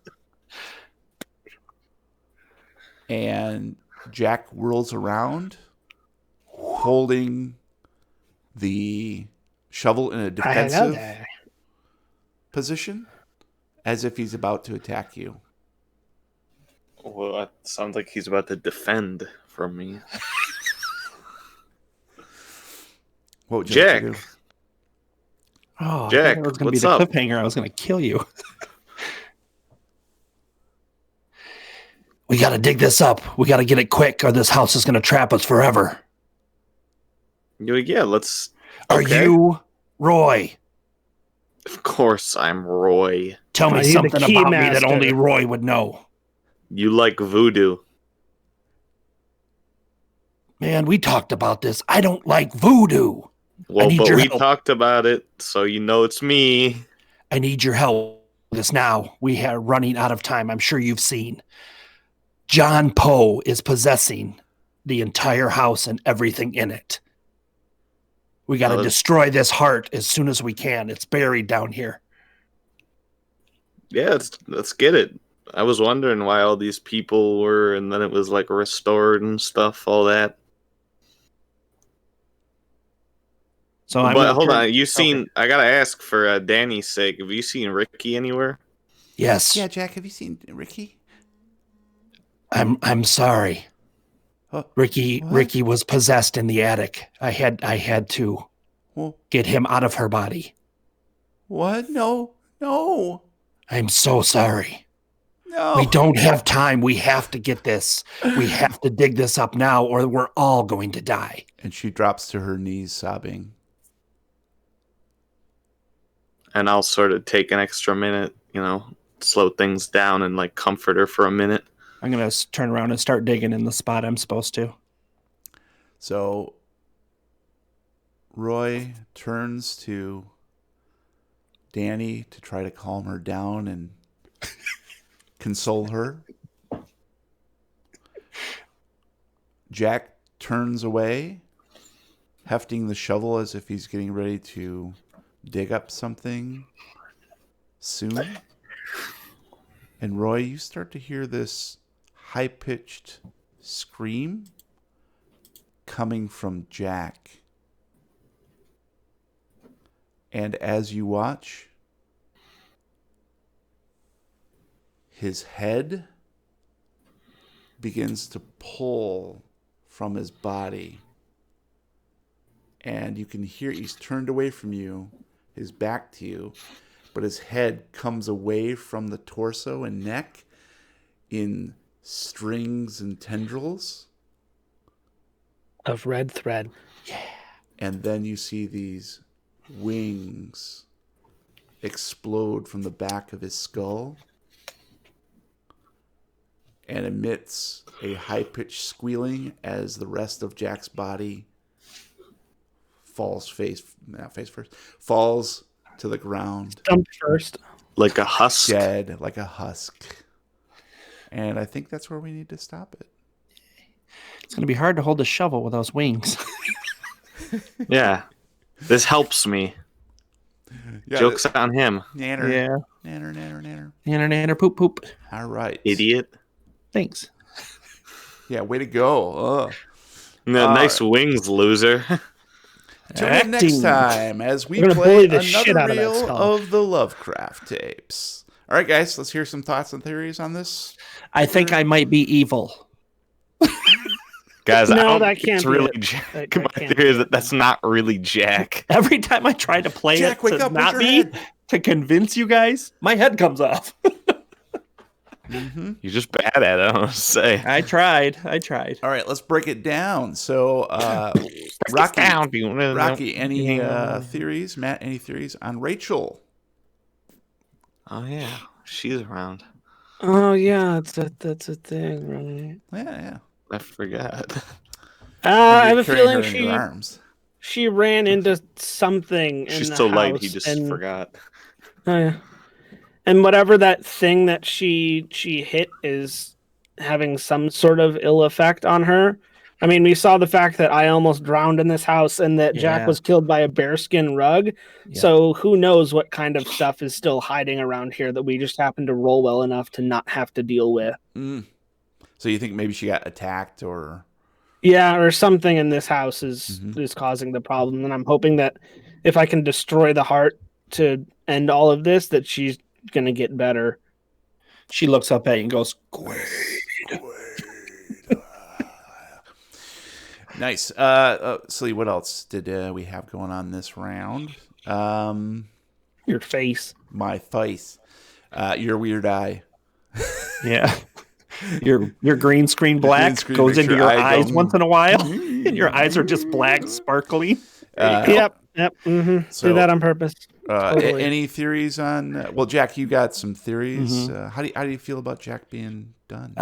And Jack whirls around, holding the shovel in a defensive position, as if he's about to attack you. Well, it sounds like he's about to defend from me. What would you Jack. like to do? Oh, Jack, it was going to be what's the up? cliffhanger. I was going to kill you. We got to dig this up. We got to get it quick, or this house is going to trap us forever. Yeah, let's... Are you Roy? Of course I'm Roy. Tell me Are you the something key about me that master? only Roy would know. You like voodoo. Man, we talked about this. I don't like voodoo. Well, need but your we help. talked about it, so you know it's me. I need your help with this now. We are running out of time. I'm sure you've seen. John Poe is possessing the entire house and everything in it. We got to destroy this heart as soon as we can. It's buried down here. Yeah, let's get it. I was wondering why all these people were, and then it was like restored and stuff, all that. So But hold on, I gotta ask for Danny's sake. Have you seen Ricky anywhere? Yes. Yeah, Jack, have you seen Ricky? I'm sorry. Ricky what? Ricky was possessed in the attic. I had to get him out of her body. What? No. I'm so sorry. No. We don't have time. We have to get this. We have to dig this up now or we're all going to die. And she drops to her knees sobbing. And I'll sort of take an extra minute, slow things down and like comfort her for a minute. I'm going to turn around and start digging in the spot I'm supposed to. So Roy turns to Danny to try to calm her down and console her. Jack turns away, hefting the shovel as if he's getting ready to dig up something soon. And Roy, you start to hear this high-pitched scream coming from Jack. And as you watch, his head begins to pull from his body. And you can hear he's turned away from you, his back to you, but his head comes away from the torso and neck in strings and tendrils of red thread. Yeah. And then you see these wings explode from the back of his skull and emits a high-pitched squealing as the rest of Jack's body falls falls to the ground. Dumped first. Like a husk. Dead, like a husk. And I think that's where we need to stop it. It's going to be hard to hold a shovel with those wings. Yeah. This helps me. Yeah, Joke's on him. Nanner. Yeah. Nanner. Nanner, poop, poop. All right. Idiot. Thanks. Yeah, way to go. Nice wings, loser. Tune in next time as we We're gonna play bully the shit another out of that reel skull. of the Lovecraft tapes. All right, guys, let's hear some thoughts and theories on this. I think I might be evil. Guys, No, I don't that think can't it's be really it. Jack. That My can't theory is that that's not really Jack. Every time I try to play Jack, it wake to up, not where's be, your head? to convince you guys, my head comes off. Mm-hmm. You're just bad at it, I want to say. I tried. All right, let's break it down. So, Rocky, any theories? Matt, any theories on Rachel? Oh, yeah. She's around. Oh yeah, that's a thing, right? Yeah. I forgot. I have a Carrying her feeling in your arms. she ran into something. She's in the so house light, he just and, forgot. Oh yeah, and whatever that thing that she hit is having some sort of ill effect on her. I mean, we saw the fact that I almost drowned in this house and that Jack Yeah. was killed by a bearskin rug. Yeah. So who knows what kind of stuff is still hiding around here that we just happen to roll well enough to not have to deal with. So you think maybe she got attacked or... Yeah, or something in this house is causing the problem. And I'm hoping that if I can destroy the heart to end all of this, that she's going to get better. She looks up at you and goes, Quaid. Nice. Slee, what else did we have going on this round? Your face. My face. Your weird eye. Yeah. Your green screen black green screen goes makes into your your eye eyes go, once in a while, and your eyes are just black, sparkly. Yep. So, do that on purpose. Totally. Any theories on? Well, Jack, you got some theories. How do you feel about Jack being done?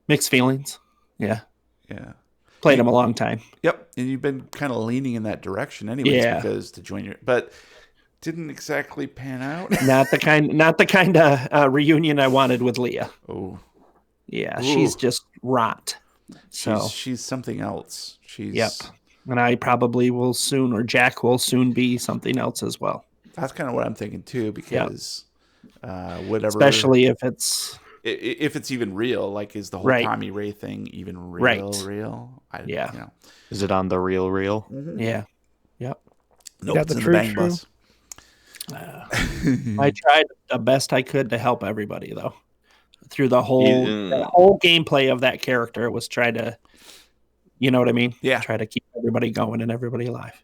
Mixed feelings. Yeah. Yeah. Played them a long time. Yep, and you've been kind of leaning in that direction, anyways, Yeah. because to join but didn't exactly pan out. Not the kind of reunion I wanted with Leah. Oh, Yeah, Ooh. she's just rot. So she's something else. She's yep, and I probably will soon, or Jack will soon be something else as well. That's kind of what I'm thinking too, because whatever, Especially if it's even real, like is the whole Right. Tommy Ray thing even real? Right. Real? Yeah. You know. Is it on the real? Yeah. Yep. Nope, Got it's the in true, the bang true. bus. I tried the best I could to help everybody though. Through the whole gameplay of that character, it was try to, you know what I mean? Yeah. Try to keep everybody going and everybody alive.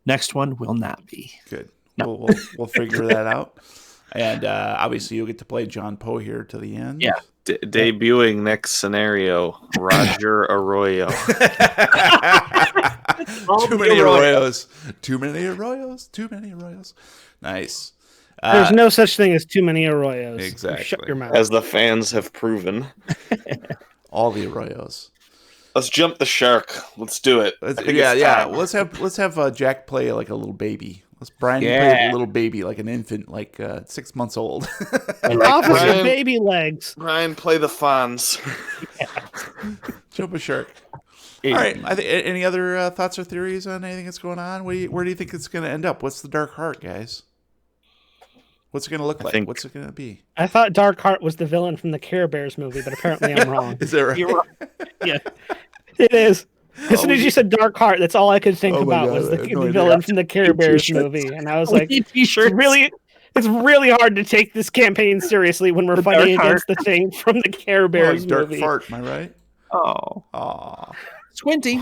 Next one will not be. Good. No. We'll figure that out. And obviously, you'll get to play John Poe here to the end. Yeah. Debuting next scenario, Roger Arroyo. Too many Arroyos. Too many Arroyos. Too many Arroyos. Nice. There's no such thing as too many Arroyos. Exactly. Shut your mouth. As the fans have proven. All the Arroyos. Let's jump the shark. Let's do it. Yeah. Let's have Jack play like a little baby. Let's Brian play a little baby, like an infant, like 6 months old. Off with your Brian. baby legs. Ryan, play the Fonz. Jump a shark. All right. Any other thoughts or theories on anything that's going on? Where do you think it's going to end up? What's the Dark Heart, guys? What's it going to look like? What's it going to be? I thought Darkheart was the villain from the Care Bears movie, but apparently I'm wrong. Is that right? You're right. Yeah, it is. As soon as you said Darkheart, that's all I could think about was the villain from the Care Bears movie, and I was like, it's really hard to take this campaign seriously when we're fighting against the thing from the Care Bears Dark movie. Fart, am I right? Oh. Aw. Squinty.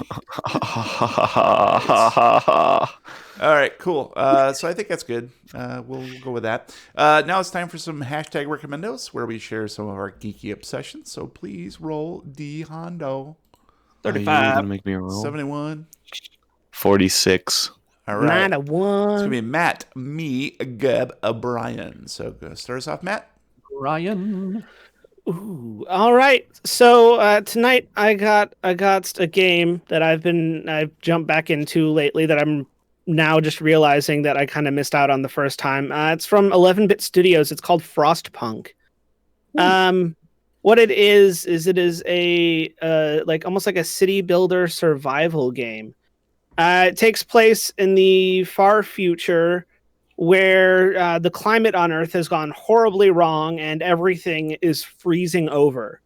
All right, cool. So I think that's good. We'll go with that. Now it's time for some hashtag recommendos where we share some of our geeky obsessions. So please roll D Hondo. 35. Gonna make me roll. 71. 46. All right. 9-1. It's going to be Matt, me, Gab, Brian. So start us off, Matt. Ryan. Ooh, all right. So tonight I got a game that I've jumped back into lately that I'm now just realizing that I kind of missed out on the first time. It's from 11-Bit Studios. It's called Frostpunk. What it is a like almost like a city builder survival game. It takes place in the far future where the climate on Earth has gone horribly wrong and everything is freezing over.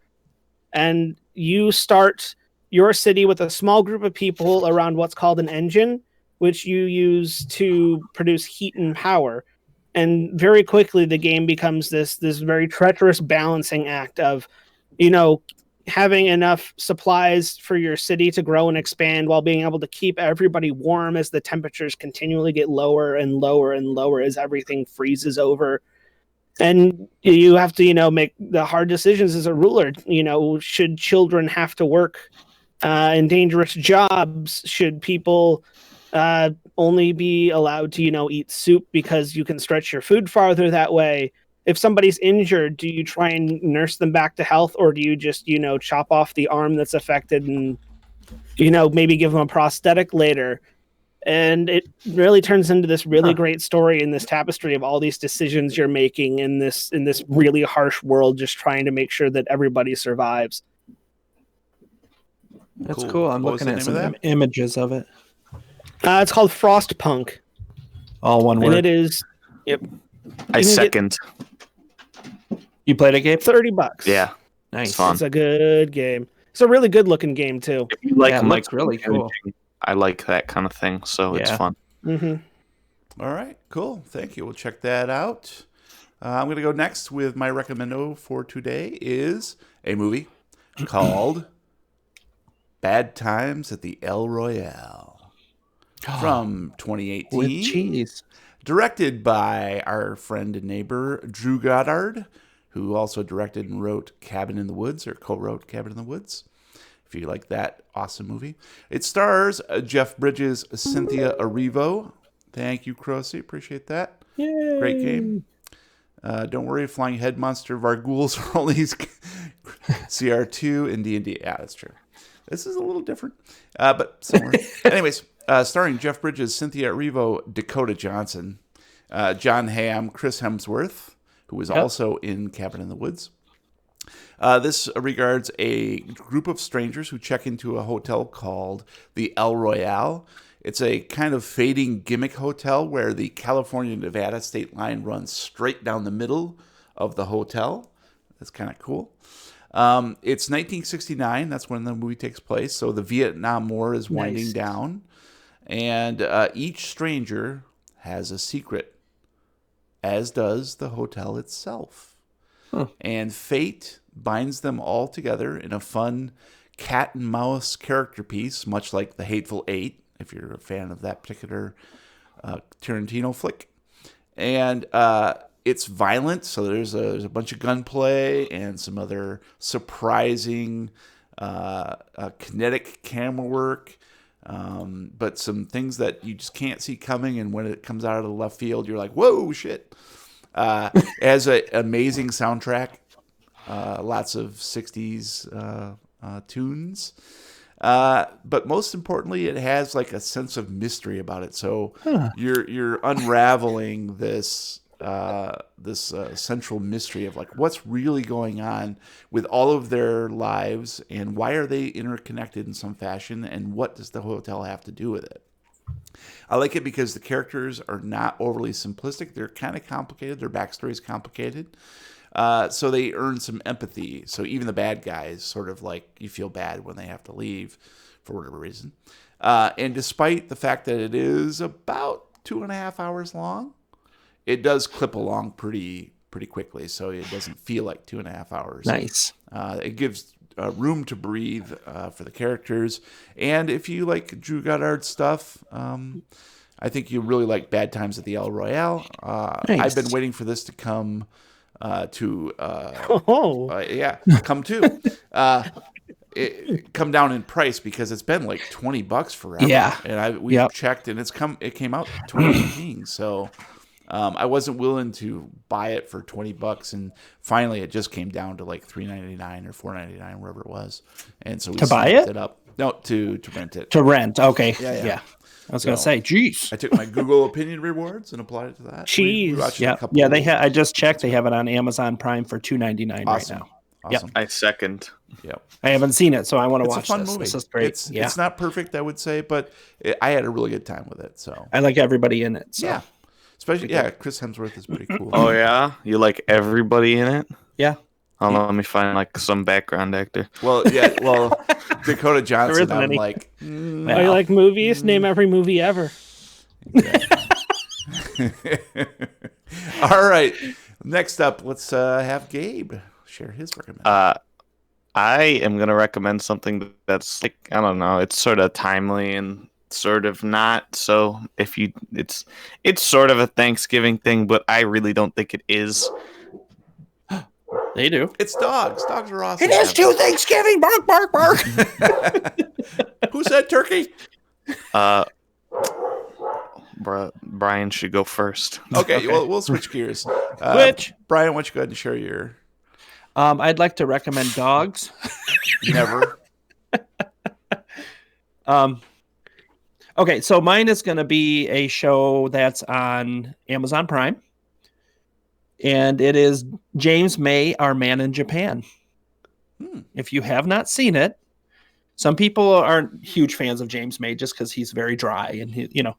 And you start your city with a small group of people around what's called an engine, which you use to produce heat and power. And very quickly, the game becomes this very treacherous balancing act of, having enough supplies for your city to grow and expand while being able to keep everybody warm as the temperatures continually get lower and lower and lower as everything freezes over. And you have to, make the hard decisions as a ruler. Should children have to work in dangerous jobs? Should people only be allowed to, eat soup because you can stretch your food farther that way? If somebody's injured, do you try and nurse them back to health, or do you just, chop off the arm that's affected and, maybe give them a prosthetic later? And it really turns into this really great story in this tapestry of all these decisions you're making in this really harsh world, just trying to make sure that everybody survives. That's cool. I'm What was looking the at name of some that? images of it. It's called Frostpunk. All one And word. it is, yep, I second. You played a game? $30. Yeah. Nice. It's fun. It's a good game. It's a really good looking game too. If you like Yeah, it looks really cool. I like that kind of thing, so it's Yeah. fun. Mm-hmm. All right, cool. Thank you. We'll check that out. I'm going to go next with my recommendo for today is a movie called Bad Times at the El Royale from 2018. With cheese. Directed by our friend and neighbor, Drew Goddard, who also directed and wrote Cabin in the Woods, or co-wrote Cabin in the Woods, if you like that awesome movie. It stars Jeff Bridges, Cynthia Erivo. Thank you, Crossy. Appreciate that. Yay. Great game. Don't worry, Flying Head Monster Varghouls are only CR2 and D&D. Yeah, that's true. This is a little different, but similar. Anyways, starring Jeff Bridges, Cynthia Erivo, Dakota Johnson, John Hamm, Chris Hemsworth, who was also in Cabin in the Woods. This regards a group of strangers who check into a hotel called the El Royale. It's a kind of fading gimmick hotel where the California-Nevada state line runs straight down the middle of the hotel. That's kind of cool. It's 1969. That's when the movie takes place. So the Vietnam War is winding down. And each stranger has a secret, as does the hotel itself. Huh. And fate binds them all together in a fun cat and mouse character piece, much like The Hateful Eight, if you're a fan of that particular Tarantino flick. And it's violent, so there's a bunch of gunplay and some other surprising kinetic camera work, but some things that you just can't see coming, and when it comes out of the left field, you're like, whoa, shit. It has an amazing soundtrack, lots of 60s tunes. But most importantly, it has like a sense of mystery about it. So you're unraveling this central mystery of like what's really going on with all of their lives and why are they interconnected in some fashion and what does the hotel have to do with it. I like it because the characters are not overly simplistic. They're kind of complicated. Their backstory is complicated. So they earn some empathy. So even the bad guys sort of like you feel bad when they have to leave for whatever reason. And despite the fact that it is about 2.5 hours long, it does clip along pretty quickly. So it doesn't feel like 2.5 hours. Nice. It gives room to breathe for the characters. And if you like Drew Goddard's stuff, I think you really like Bad Times at the El Royale. Nice. I've been waiting for this to come come come down in price because it's been like $20 forever. Yeah. And we've checked and it came out 2018. So I wasn't willing to buy it for $20, and finally it just came down to like $3.99 or $4.99, wherever it was. And so we buy it up. No, to rent it. To rent. Okay. Yeah. I was gonna say, geez. I took my Google Opinion rewards and applied it to that. Jeez. Yeah. They I just checked. They have it on Amazon Prime for $2.99 right now. Awesome. I second. Yep. I haven't seen it, so I want to watch It's a fun this. movie. This is great. It's not perfect, I would say, but I had a really good time with it. So I like everybody in it. So. Yeah. Especially, Chris Hemsworth is pretty cool. Oh yeah, you like everybody in it? Yeah. Hold on, let me find like some background actor. Well, Dakota Johnson. I'm any. like, Oh, you like movies? Name every movie ever. All right. Next up, let's have Gabe share his recommendation. I am gonna recommend something that's like, I don't know, it's sort of timely and sort of not. So it's sort of a Thanksgiving thing, but I really don't think it is. They do. It's dogs. Dogs are awesome. It is too Thanksgiving. Bark, bark, bark. Who said turkey? Brian should go first. Okay. Well, we'll switch gears. Which? Brian, why don't you go ahead and share your... I'd like to recommend Dogs. Never. Okay, so mine is going to be a show that's on Amazon Prime. And it is James May, Our Man in Japan. If you have not seen it, some people aren't huge fans of James May just because he's very dry. And,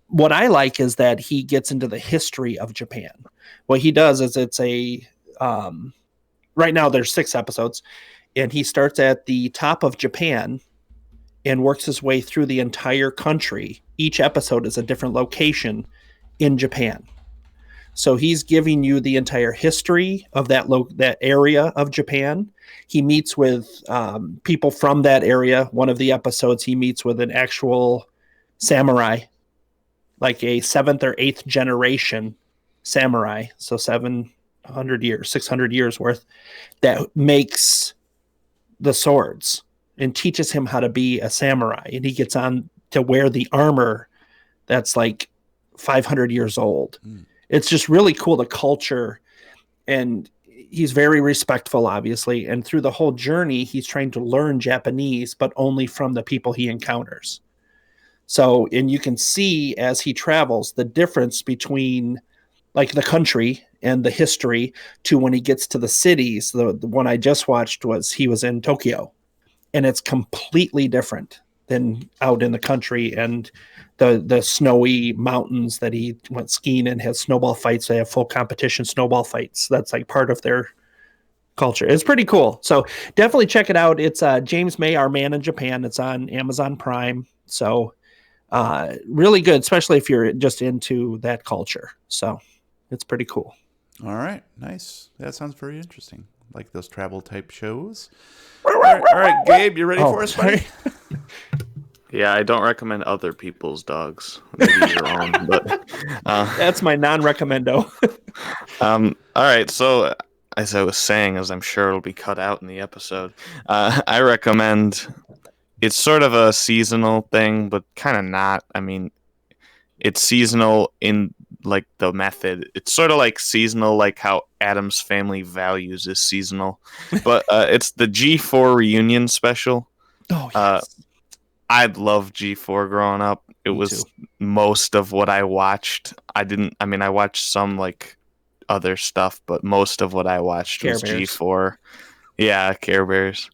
what I like is that he gets into the history of Japan. What he does is it's a... right now there's 6 episodes. And he starts at the top of Japan and works his way through the entire country. Each episode is a different location in Japan. So he's giving you the entire history of that area of Japan. He meets with people from that area. One of the episodes, he meets with an actual samurai, like a 7th or 8th generation samurai. So 700 years, 600 years worth, that makes the swords and teaches him how to be a samurai. And he gets on to wear the armor that's like 500 years old. It's just really cool, the culture. And he's very respectful, obviously. And through the whole journey, he's trying to learn Japanese, but only from the people he encounters. So, and you can see as he travels the difference between like the country and the history to when he gets to the cities. The one I just watched he was in Tokyo, and it's completely different than out in the country, and the snowy mountains that he went skiing in has snowball fights. They have full competition snowball fights. That's like part of their culture. It's pretty cool. So definitely check it out. It's James May, Our Man in Japan. It's on Amazon Prime. So really good, especially if you're just into that culture. So it's pretty cool. All right. Nice. That sounds very interesting. Like those travel type shows. All right, Gabe, you ready for us, buddy? Yeah, I don't recommend other people's dogs. Maybe your own, but that's my non-recommendo. All right, so as I was saying, as I'm sure it'll be cut out in the episode, I recommend. It's sort of a seasonal thing, but kind of not. I mean, it's seasonal in like the method. It's sort of like seasonal, like how Addams Family Values is seasonal, but it's the G4 reunion special. Oh, yes. I loved G4 growing up. It Me was too. most of what I watched. I watched some like other stuff, but most of what I watched Care was Bears. G4. Yeah, Care Bears.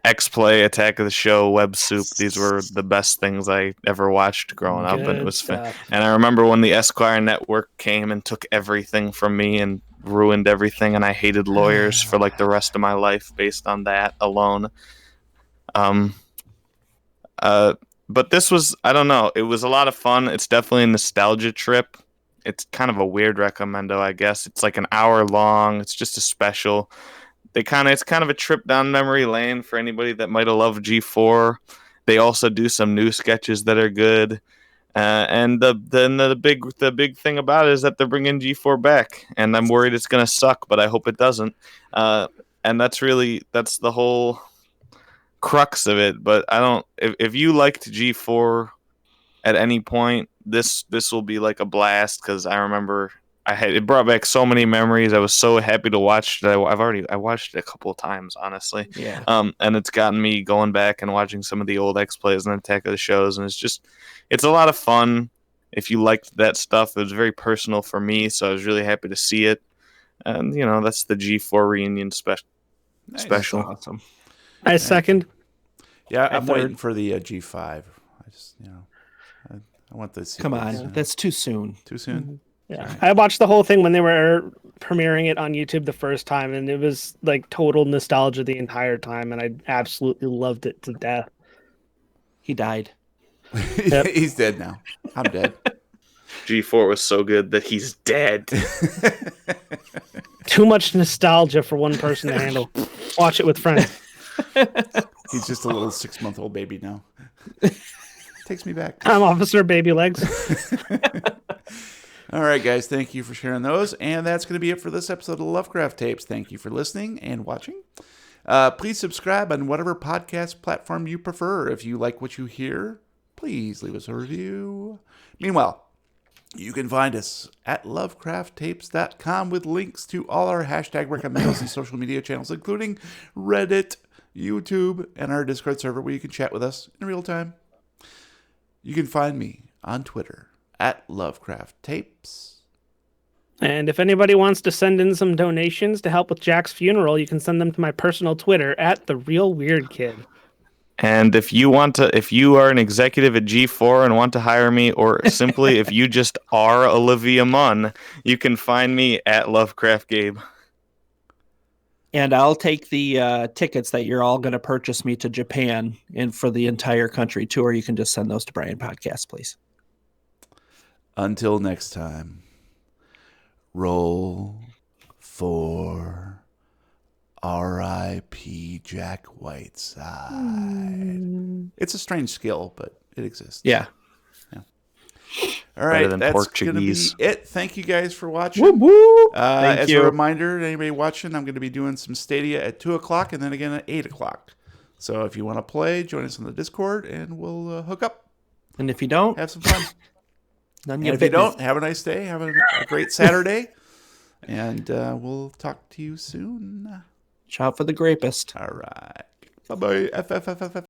X-Play, Attack of the Show, Web Soup. These were the best things I ever watched growing up, and it Good was fun. stuff. And I remember when the Esquire Network came and took everything from me and ruined everything, and I hated lawyers for like the rest of my life based on that alone. But this was, I don't know, it was a lot of fun. It's definitely a nostalgia trip. It's kind of a weird recommendo, I guess. It's like an hour long. It's just a special. It's kind of a trip down memory lane for anybody that might have loved G4. They also do some new sketches that are good. And the big thing about it is that they're bringing G4 back, and I'm worried it's gonna suck, but I hope it doesn't. And that's the whole crux of it. But I don't. If you liked G4 at any point, this will be like a blast, because I remember it brought back so many memories. I was so happy to watch it. I watched it a couple of times, honestly. Yeah. And it's gotten me going back and watching some of the old X-Plays and Attack of the Shows, and it's a lot of fun. If you liked that stuff, it was very personal for me, so I was really happy to see it. And that's the G4 reunion special. Nice. Special. Awesome. I second. Yeah, I I'm third. waiting for the G5. I just, I want the Come sequels. on. That's too soon. Too soon? Yeah, Sorry. I watched the whole thing when they were premiering it on YouTube the first time, and it was like total nostalgia the entire time, and I absolutely loved it to death. He died. Yep. He's dead now. I'm dead. G4 was so good that he's dead. Too much nostalgia for one person to handle. Watch it with friends. He's just a little 6-month-old baby now. Takes me back. I'm Officer Baby Legs. All right, guys. Thank you for sharing those. And that's going to be it for this episode of Lovecraft Tapes. Thank you for listening and watching. Please subscribe on whatever podcast platform you prefer. If you like what you hear, please leave us a review. Meanwhile, you can find us at lovecrafttapes.com with links to all our hashtag recommendos and social media channels, including Reddit, YouTube, and our Discord server where you can chat with us in real time. You can find me on Twitter at Lovecraft Tapes. And if anybody wants to send in some donations to help with Jack's funeral, you can send them to my personal Twitter at The Real Weird Kid. And if you are an executive at G4 and want to hire me, or simply if you just are Olivia Munn, you can find me at Lovecraft Gabe. And I'll take the tickets that you're all going to purchase me to Japan and for the entire country tour. You can just send those to Brian Podcast, please. Until next time, roll for R.I.P. Jack Whiteside. It's a strange skill, but it exists. Yeah. All right, than that's Portuguese. going to be it. Thank you guys for watching. Whoop, whoop. As you. a reminder to anybody watching, I'm going to be doing some Stadia at 2 o'clock and then again at 8 o'clock. So if you want to play, join us on the Discord and we'll hook up, And if you don't, have some fun. none And your if you business. don't, have a nice day. Have a great Saturday. And we'll talk to you soon. Shout for the grapist. All right. Bye-bye.